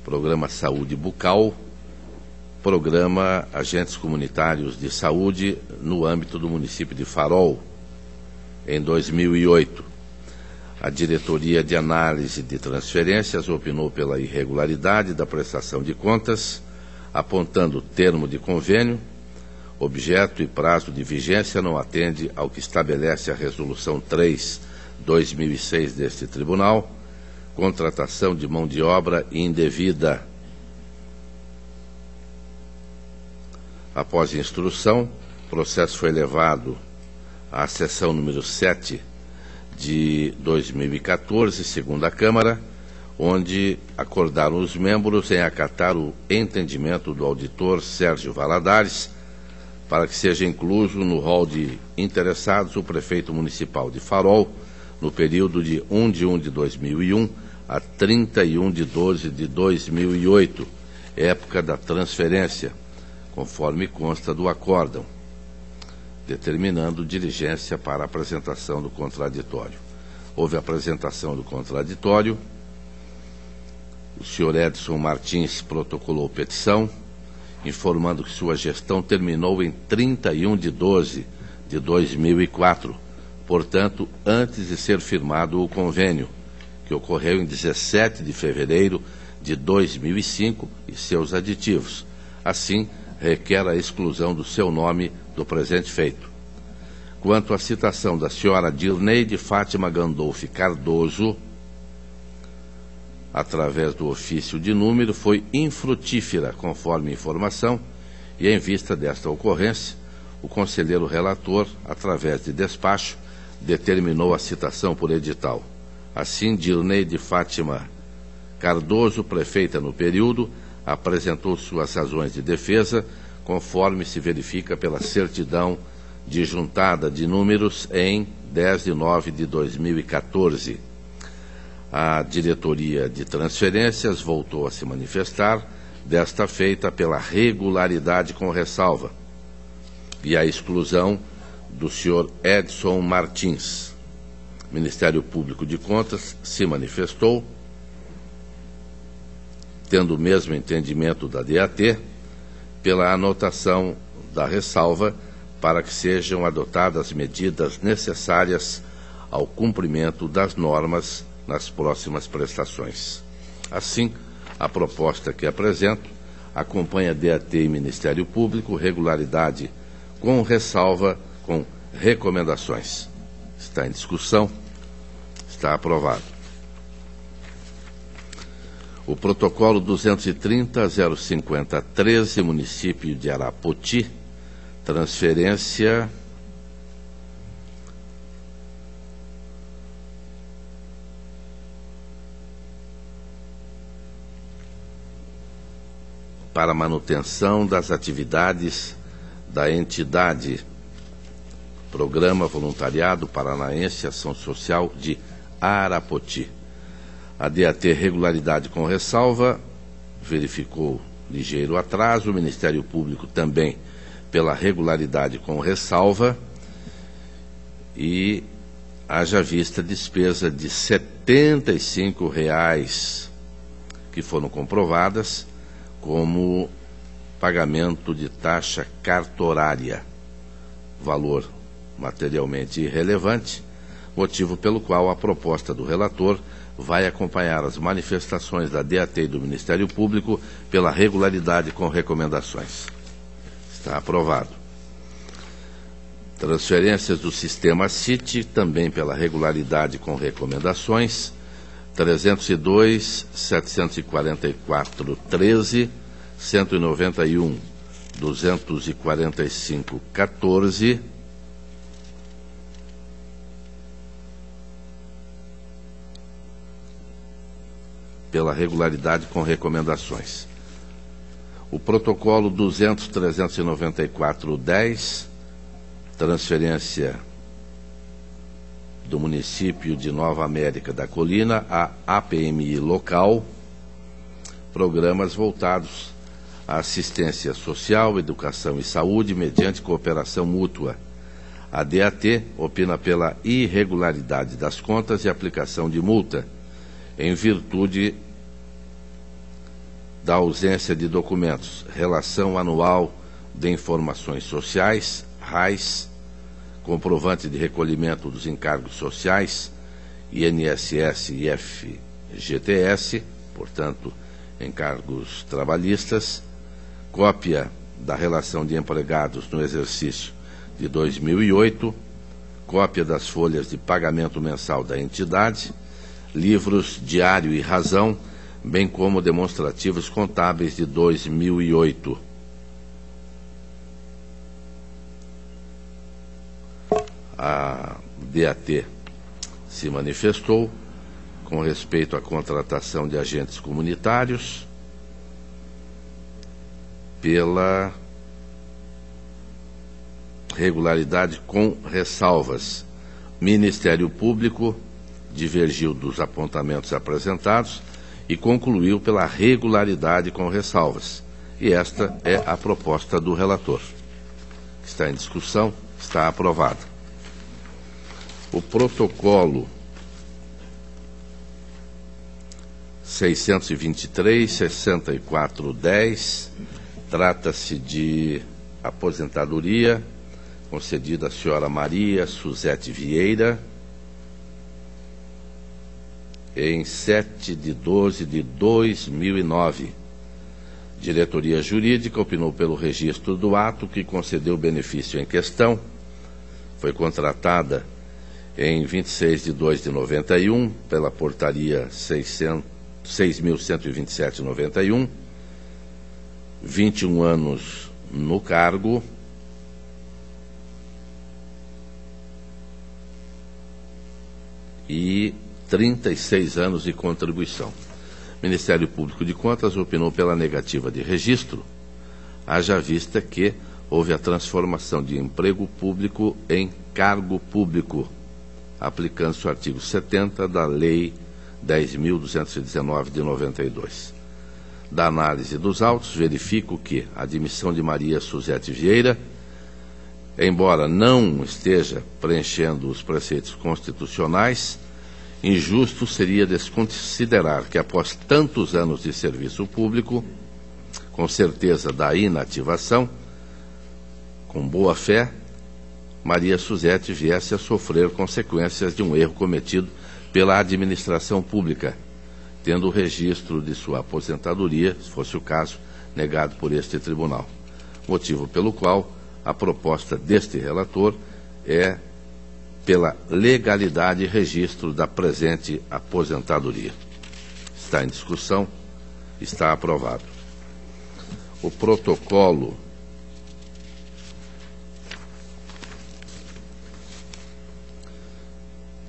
Programa Saúde Bucal, Programa Agentes Comunitários de Saúde no âmbito do município de Farol, em 2008. A Diretoria de Análise de Transferências opinou pela irregularidade da prestação de contas, apontando termo de convênio, objeto e prazo de vigência não atende ao que estabelece a Resolução 3/2006 deste Tribunal, contratação de mão de obra indevida. Após instrução, o processo foi levado à sessão número 7 de 2014, segunda Câmara, onde acordaram os membros em acatar o entendimento do auditor Sérgio Valadares para que seja incluso no rol de interessados o prefeito municipal de Farol no período de 1 de 1 de 2001 a 31 de 12 de 2008, época da transferência, conforme consta do acórdão, determinando diligência para a apresentação do contraditório. Houve apresentação do contraditório, o senhor Edson Martins protocolou petição, informando que sua gestão terminou em 31 de 12 de 2004, portanto, antes de ser firmado o convênio, que ocorreu em 17 de fevereiro de 2005 e seus aditivos. Assim, requer a exclusão do seu nome do presente feito. Quanto à citação da senhora Dirneide Fátima Gandolfi Cardoso, através do ofício de número, foi infrutífera, conforme informação, e em vista desta ocorrência, o conselheiro relator, através de despacho, determinou a citação por edital. Assim, Dirneide Fátima Cardoso, prefeita no período, apresentou suas razões de defesa, conforme se verifica pela certidão de juntada de números em 10 de 9 de 2014. A diretoria de transferências voltou a se manifestar, desta feita pela regularidade com ressalva e a exclusão do senhor Edson Martins. O Ministério Público de Contas se manifestou, tendo o mesmo entendimento da DAT, pela anotação da ressalva para que sejam adotadas medidas necessárias ao cumprimento das normas nas próximas prestações. Assim, a proposta que apresento acompanha DAT e Ministério Público, regularidade com ressalva, com recomendações. Está em discussão, está aprovado. O protocolo 230-050-13, município de Arapoti, transferência para manutenção das atividades da entidade Programa Voluntariado Paranaense Ação Social de Arapoti. A DAT regularidade com ressalva, verificou ligeiro atraso, o Ministério Público também pela regularidade com ressalva, e haja vista despesa de R$ 75 que foram comprovadas como pagamento de taxa cartorária, valor materialmente irrelevante, motivo pelo qual a proposta do relator vai acompanhar as manifestações da DAT e do Ministério Público pela regularidade com recomendações. Está aprovado. Transferências do sistema CIT, também pela regularidade com recomendações, 302, 744, 13, 191, 245, 14, pela regularidade com recomendações. O protocolo 200-394-10, transferência do município de Nova América da Colina à APMI local, programas voltados à assistência social, educação e saúde mediante cooperação mútua. A DAT opina pela irregularidade das contas e aplicação de multa, em virtude da ausência de documentos, Relação Anual de Informações Sociais, RAIS, comprovante de recolhimento dos encargos sociais, INSS e FGTS, portanto, encargos trabalhistas, cópia da relação de empregados no exercício de 2008, cópia das folhas de pagamento mensal da entidade, livros Diário e Razão, bem como demonstrativos contábeis de 2008. A DAT se manifestou com respeito à contratação de agentes comunitários pela regularidade com ressalvas. Ministério Público divergiu dos apontamentos apresentados e concluiu pela regularidade com ressalvas. E esta é a proposta do relator. Está em discussão, está aprovada. O protocolo 623-6410 trata-se de aposentadoria concedida à senhora Maria Suzete Vieira, em 7/12/2009. Diretoria Jurídica opinou pelo registro do ato que concedeu o benefício em questão. Foi contratada em 26/2/91 pela portaria 6.127/91, 21 anos no cargo, e 36 anos de contribuição. O Ministério Público de Contas opinou pela negativa de registro, haja vista que houve a transformação de emprego público em cargo público, aplicando-se o artigo 70 da Lei 10.219 de 92. Da análise dos autos, verifico que a admissão de Maria Suzete Vieira, embora não esteja preenchendo os preceitos constitucionais, injusto seria desconsiderar que, após tantos anos de serviço público, com certeza da inativação, com boa fé, Maria Suzete viesse a sofrer consequências de um erro cometido pela administração pública, tendo o registro de sua aposentadoria, se fosse o caso, negado por este tribunal. Motivo pelo qual a proposta deste relator é pela legalidade e registro da presente aposentadoria. Está em discussão, está aprovado. O protocolo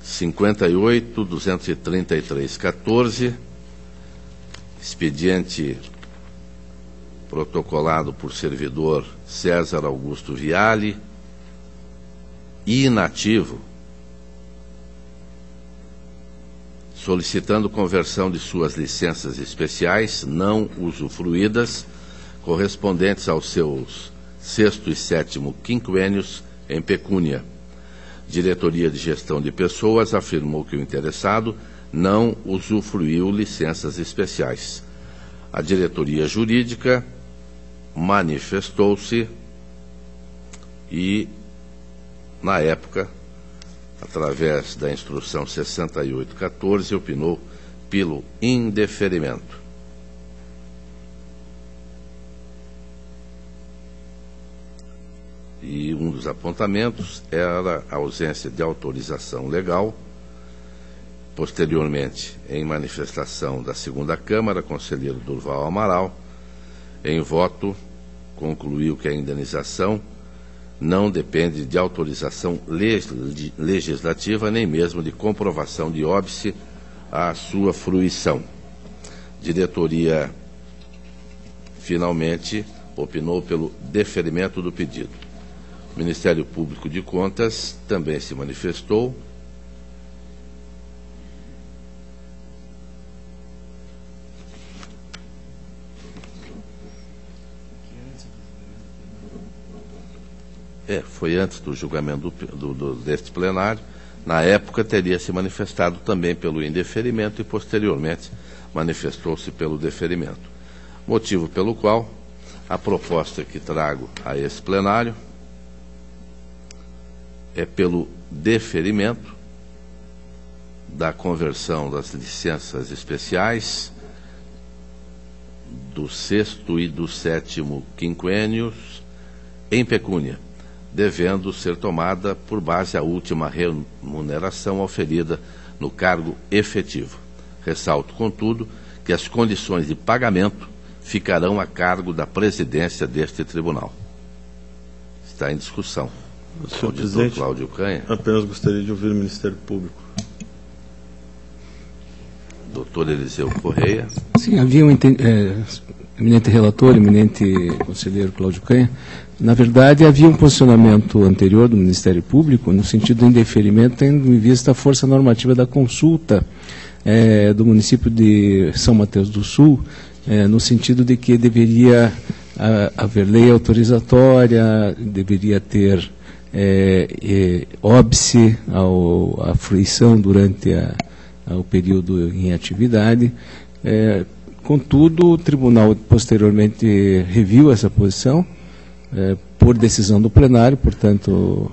(58.233-14), expediente protocolado por servidor César Augusto Viale, inativo, solicitando conversão de suas licenças especiais não usufruídas, correspondentes aos seus 6º e 7º quinquênios em pecúnia. Diretoria de Gestão de Pessoas afirmou que o interessado não usufruiu licenças especiais. A diretoria jurídica manifestou-se e, na época, através da instrução 6814, opinou pelo indeferimento. E um dos apontamentos era a ausência de autorização legal. Posteriormente, em manifestação da segunda Câmara, conselheiro Durval Amaral, em voto, concluiu que a indenização não depende de autorização legislativa, nem mesmo de comprovação de óbice à sua fruição. Diretoria, finalmente, opinou pelo deferimento do pedido. O Ministério Público de Contas também se manifestou. Foi antes do julgamento deste plenário. Na época, teria se manifestado também pelo indeferimento e, posteriormente, manifestou-se pelo deferimento. Motivo pelo qual a proposta que trago a esse plenário é pelo deferimento da conversão das licenças especiais do 6º e do 7º quinquênios em pecúnia, devendo ser tomada por base a última remuneração oferida no cargo efetivo. Ressalto, contudo, que as condições de pagamento ficarão a cargo da presidência deste tribunal. Está em discussão. Senhor presidente, Cláudio Canha. Apenas gostaria de ouvir o Ministério Público. Doutor Eliseu Correia. Sim, havia eminente relator, eminente conselheiro Cláudio Canha. Na verdade, havia um posicionamento anterior do Ministério Público, no sentido do indeferimento, tendo em vista a força normativa da consulta do município de São Mateus do Sul, no sentido de que deveria haver lei autorizatória, deveria ter óbice à fruição durante o período em atividade. Contudo, o tribunal posteriormente reviu essa posição, por decisão do plenário, portanto,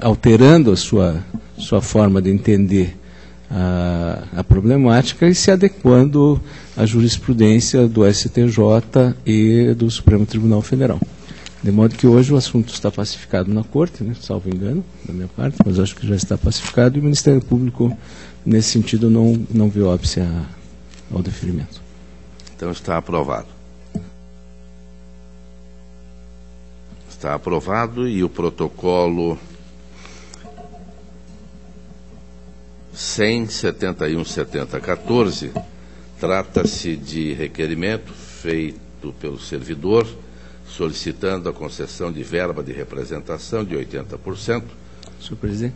alterando a sua forma de entender a problemática e se adequando à jurisprudência do STJ e do Supremo Tribunal Federal. De modo que hoje o assunto está pacificado na Corte, né, salvo engano, da minha parte, mas acho que já está pacificado e o Ministério Público, nesse sentido, não viu óbice ao deferimento. Então está aprovado. Está aprovado e o protocolo 171/7014 trata-se de requerimento feito pelo servidor solicitando a concessão de verba de representação de 80%. Senhor presidente.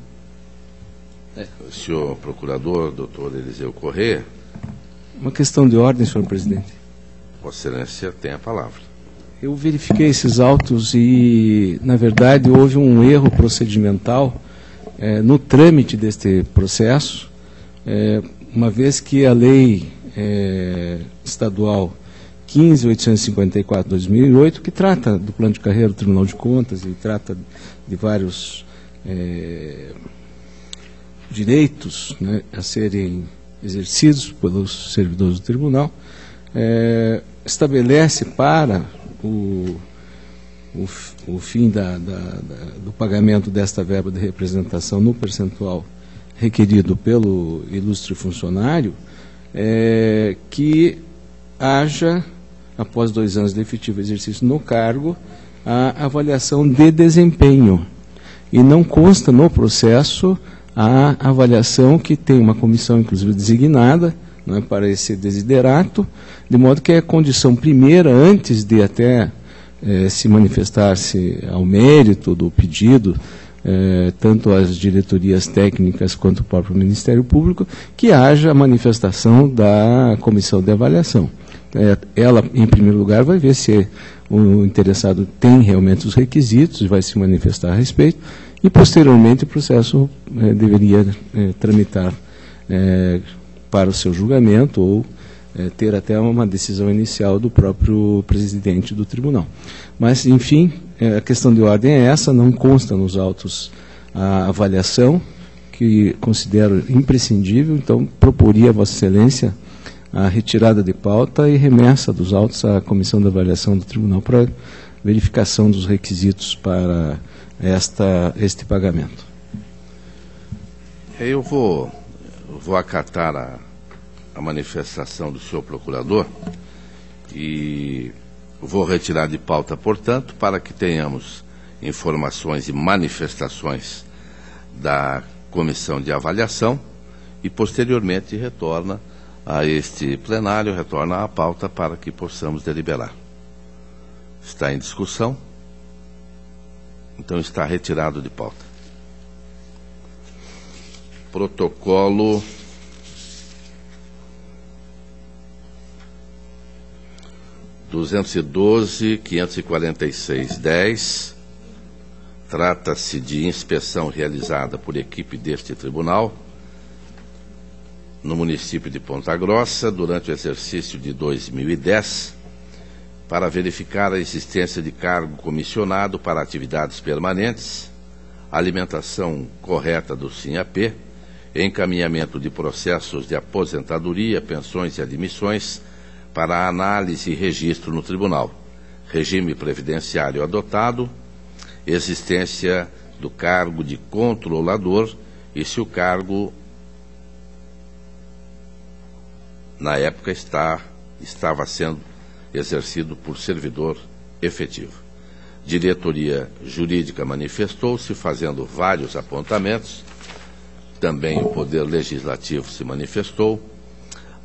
Senhor Procurador, doutor Eliseu Corrêa. Uma questão de ordem, senhor presidente. Vossa Excelência tem a palavra. Eu verifiquei esses autos e, na verdade, houve um erro procedimental no trâmite deste processo, uma vez que a lei estadual 15.854/2008, que trata do plano de carreira do Tribunal de Contas e trata de vários direitos, né, a serem exercidos pelos servidores do tribunal, estabelece para o fim do pagamento desta verba de representação no percentual requerido pelo ilustre funcionário, que haja, após 2 anos de efetivo exercício no cargo, a avaliação de desempenho. E não consta no processo a avaliação, que tem uma comissão, inclusive, designada, não é, para esse desiderato, de modo que é a condição primeira, antes de até se manifestar-se ao mérito do pedido, tanto as diretorias técnicas quanto o próprio Ministério Público, que haja a manifestação da comissão de avaliação. Ela, em primeiro lugar, vai ver se o interessado tem realmente os requisitos, vai se manifestar a respeito, e, posteriormente, o processo deveria tramitar para o seu julgamento ou ter até uma decisão inicial do próprio presidente do tribunal. Mas, enfim, a questão de ordem é essa, não consta nos autos a avaliação, que considero imprescindível, então proporia a Vossa Excelência a retirada de pauta e remessa dos autos à Comissão de Avaliação do Tribunal para verificação dos requisitos para este pagamento. Eu vou acatar a manifestação do senhor Procurador e vou retirar de pauta, portanto, para que tenhamos informações e manifestações da Comissão de Avaliação e, posteriormente, retorna a este plenário, retorna à pauta para que possamos deliberar. Está em discussão? Então está retirado de pauta. Protocolo 212.546/10. Trata-se de inspeção realizada por equipe deste tribunal no município de Ponta Grossa durante o exercício de 2010 para verificar a existência de cargo comissionado para atividades permanentes, alimentação correta do SINAP, encaminhamento de processos de aposentadoria, pensões e admissões para análise e registro no tribunal, regime previdenciário adotado, existência do cargo de controlador e se o cargo, na época, estava sendo exercido por servidor efetivo. Diretoria Jurídica manifestou-se, fazendo vários apontamentos. Também o Poder Legislativo se manifestou.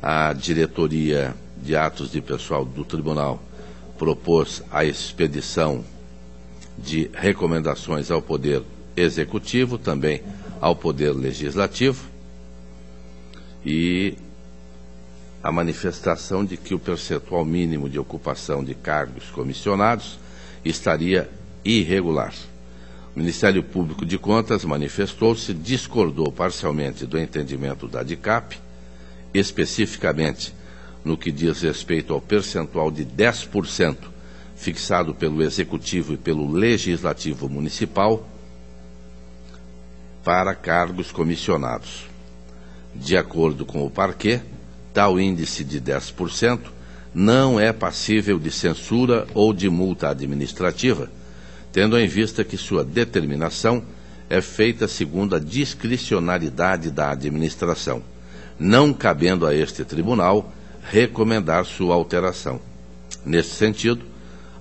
A Diretoria de Atos de Pessoal do Tribunal propôs a expedição de recomendações ao Poder Executivo, também ao Poder Legislativo, e a manifestação de que o percentual mínimo de ocupação de cargos comissionados estaria irregular. O Ministério Público de Contas manifestou-se, discordou parcialmente do entendimento da DICAP, especificamente no que diz respeito ao percentual de 10% fixado pelo Executivo e pelo Legislativo Municipal para cargos comissionados. De acordo com o parquê, tal índice de 10% não é passível de censura ou de multa administrativa, tendo em vista que sua determinação é feita segundo a discricionariedade da administração, não cabendo a este tribunal recomendar sua alteração. Nesse sentido,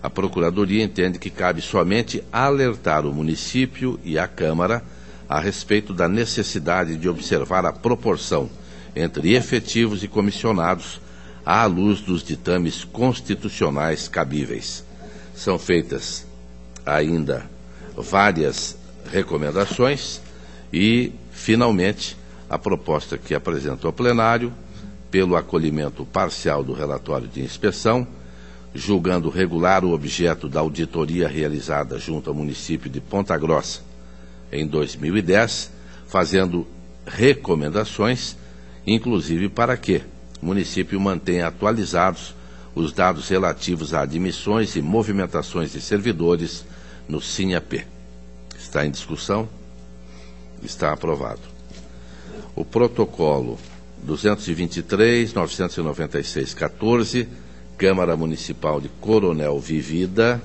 a Procuradoria entende que cabe somente alertar o município e a Câmara a respeito da necessidade de observar a proporção entre efetivos e comissionados à luz dos ditames constitucionais cabíveis. São feitas ainda várias recomendações e finalmente, a proposta que apresento ao plenário, pelo acolhimento parcial do relatório de inspeção, julgando regular o objeto da auditoria realizada junto ao município de Ponta Grossa em 2010, fazendo recomendações, inclusive para que o município mantenha atualizados os dados relativos a admissões e movimentações de servidores no SINAP. Está em discussão? Está aprovado. O protocolo 223.996/14, Câmara Municipal de Coronel Vivida,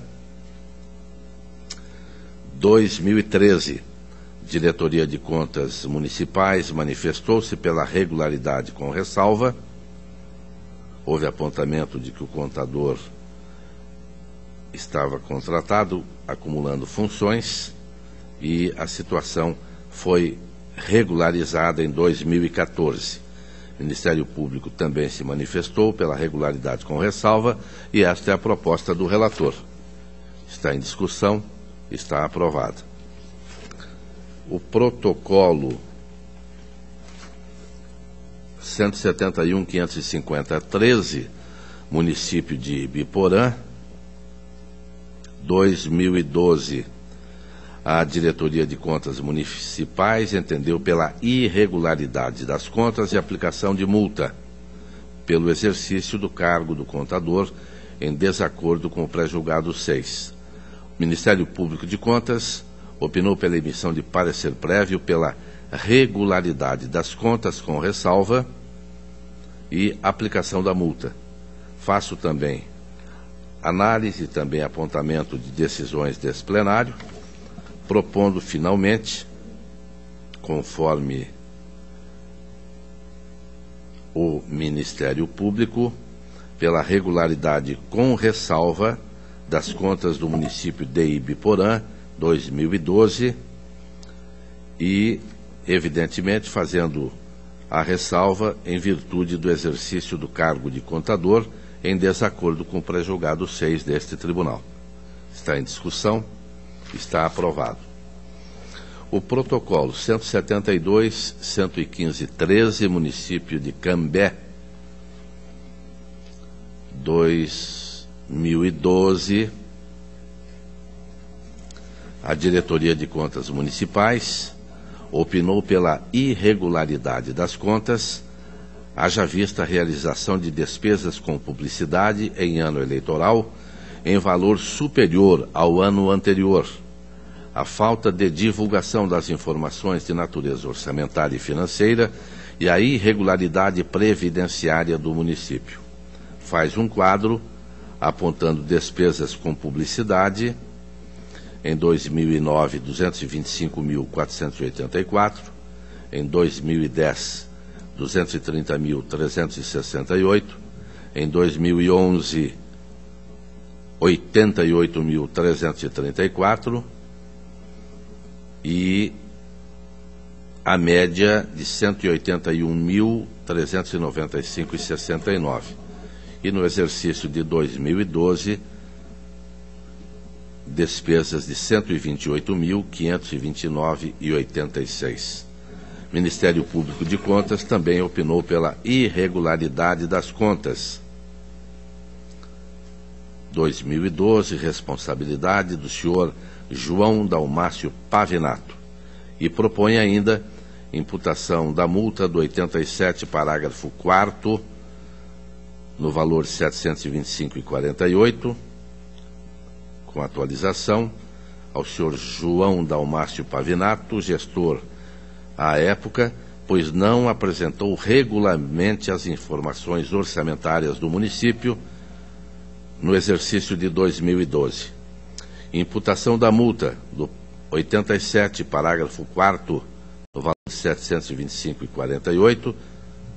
2013. Diretoria de Contas Municipais manifestou-se pela regularidade com ressalva. Houve apontamento de que o contador estava contratado, acumulando funções, e a situação foi regularizada em 2014. O Ministério Público também se manifestou pela regularidade com ressalva, e esta é a proposta do relator. Está em discussão, está aprovada. O protocolo 171.550/13, município de Ibiporã, 2012. A Diretoria de Contas Municipais entendeu pela irregularidade das contas e aplicação de multa pelo exercício do cargo do contador em desacordo com o pré-julgado 6. O Ministério Público de Contas opinou pela emissão de parecer prévio pela regularidade das contas com ressalva e aplicação da multa. Faço também análise e também apontamento de decisões desse plenário, propondo finalmente, conforme o Ministério Público, pela regularidade com ressalva das contas do município de Ibiporã, 2012, e, evidentemente, fazendo a ressalva em virtude do exercício do cargo de contador em desacordo com o pré-julgado 6 deste tribunal. Está em discussão, está aprovado. O protocolo 172.115/13, município de Cambé, 2012, a Diretoria de Contas Municipais opinou pela irregularidade das contas, haja vista a realização de despesas com publicidade em ano eleitoral em valor superior ao ano anterior, a falta de divulgação das informações de natureza orçamentária e financeira e a irregularidade previdenciária do município. Faz um quadro apontando despesas com publicidade em 2009, 225.484, em 2010, 230.368, em 2011, 88.334 e a média de 181.395,69. E no exercício de 2012, despesas de 128.529,86. Ministério Público de Contas também opinou pela irregularidade das contas. 2012, responsabilidade do senhor João Dalmácio Pavinato. E propõe ainda imputação da multa do 87, parágrafo 4º, no valor de R$ 725,48, com atualização, ao senhor João Dalmácio Pavinato, gestor à época, pois não apresentou regularmente as informações orçamentárias do município no exercício de 2012. Imputação da multa do 87, parágrafo 4º, no valor de R$ 725,48,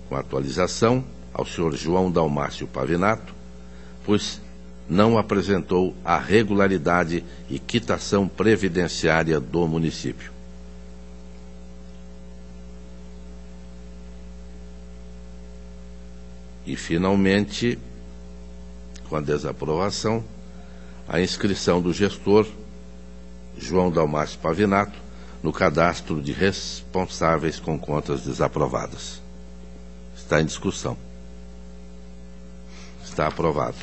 com atualização, ao senhor João Dalmácio Pavinato, pois não apresentou a regularidade e quitação previdenciária do município. E, finalmente, com a desaprovação, a inscrição do gestor João Dalmácio Pavinato no cadastro de responsáveis com contas desaprovadas. Está em discussão. Está aprovado.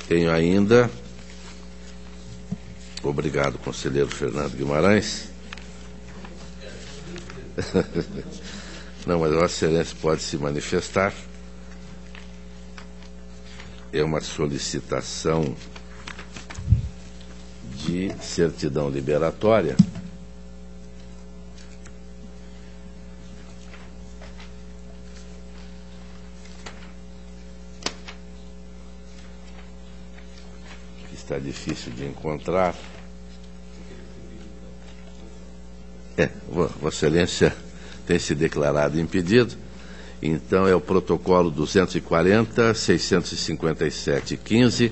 Tenho ainda... Obrigado, conselheiro Fernando Guimarães. Não, mas Vossa Excelência pode se manifestar. É uma solicitação de certidão liberatória que está difícil de encontrar. Vossa Excelência tem se declarado impedido. Então é o protocolo 240-657-15,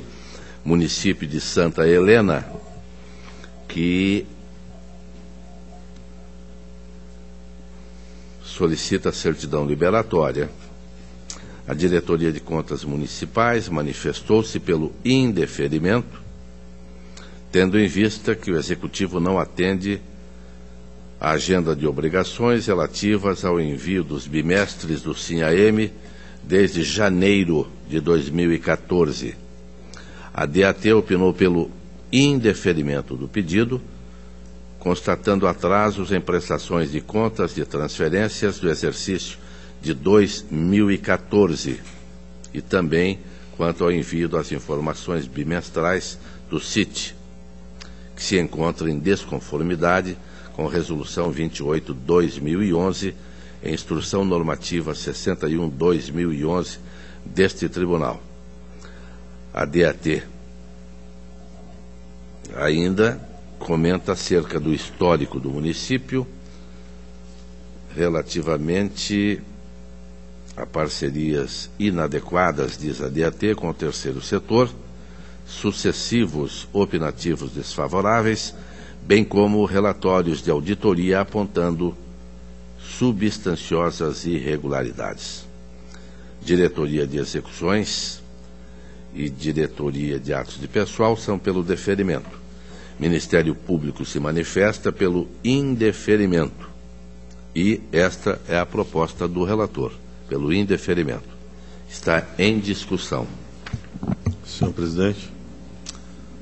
município de Santa Helena, que solicita a certidão liberatória. A Diretoria de Contas Municipais manifestou-se pelo indeferimento, tendo em vista que o Executivo não atende a agenda de obrigações relativas ao envio dos bimestres do SINAEM desde janeiro de 2014. A DAT opinou pelo indeferimento do pedido, constatando atrasos em prestações de contas de transferências do exercício de 2014 e também quanto ao envio das informações bimestrais do CIT, que se encontra em desconformidade com Resolução 28/2011 e Instrução Normativa 61/2011 deste Tribunal. A DAT ainda comenta acerca do histórico do município relativamente a parcerias inadequadas, diz a DAT, com o terceiro setor, sucessivos opinativos desfavoráveis, bem como relatórios de auditoria apontando substanciosas irregularidades. Diretoria de Execuções e Diretoria de Atos de Pessoal são pelo deferimento. Ministério Público se manifesta pelo indeferimento. E esta é a proposta do relator, pelo indeferimento. Está em discussão. Senhor presidente.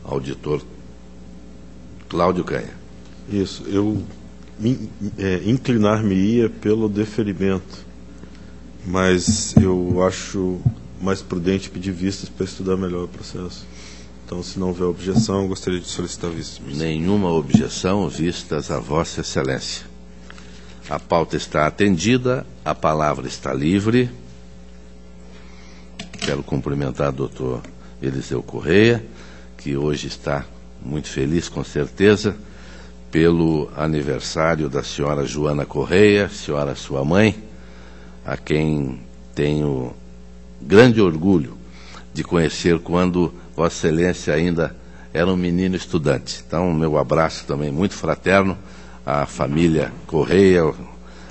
Auditor Cláudio Canha. Isso, eu inclinar-me-ia pelo deferimento, mas eu acho mais prudente pedir vistas para estudar melhor o processo. Então, se não houver objeção, eu gostaria de solicitar vistas. Nenhuma objeção, vistas a Vossa Excelência. A pauta está atendida, a palavra está livre. Quero cumprimentar o doutor Eliseu Correia, que hoje está muito feliz, com certeza, pelo aniversário da senhora Joana Correia, senhora sua mãe, a quem tenho grande orgulho de conhecer quando Vossa Excelência ainda era um menino estudante. Então, meu abraço também muito fraterno à família Correia,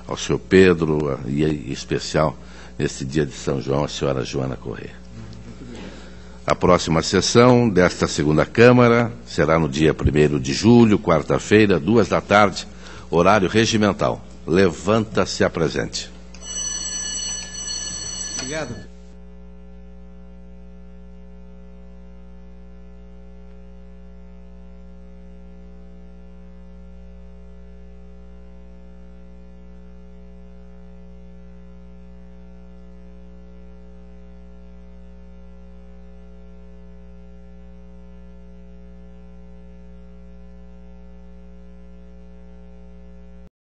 ao senhor Pedro, e em especial, neste dia de São João, a senhora Joana Correia. A próxima sessão desta segunda Câmara será no dia 1º de julho, quarta-feira, 14h, horário regimental. Levanta-se a presente. Obrigado.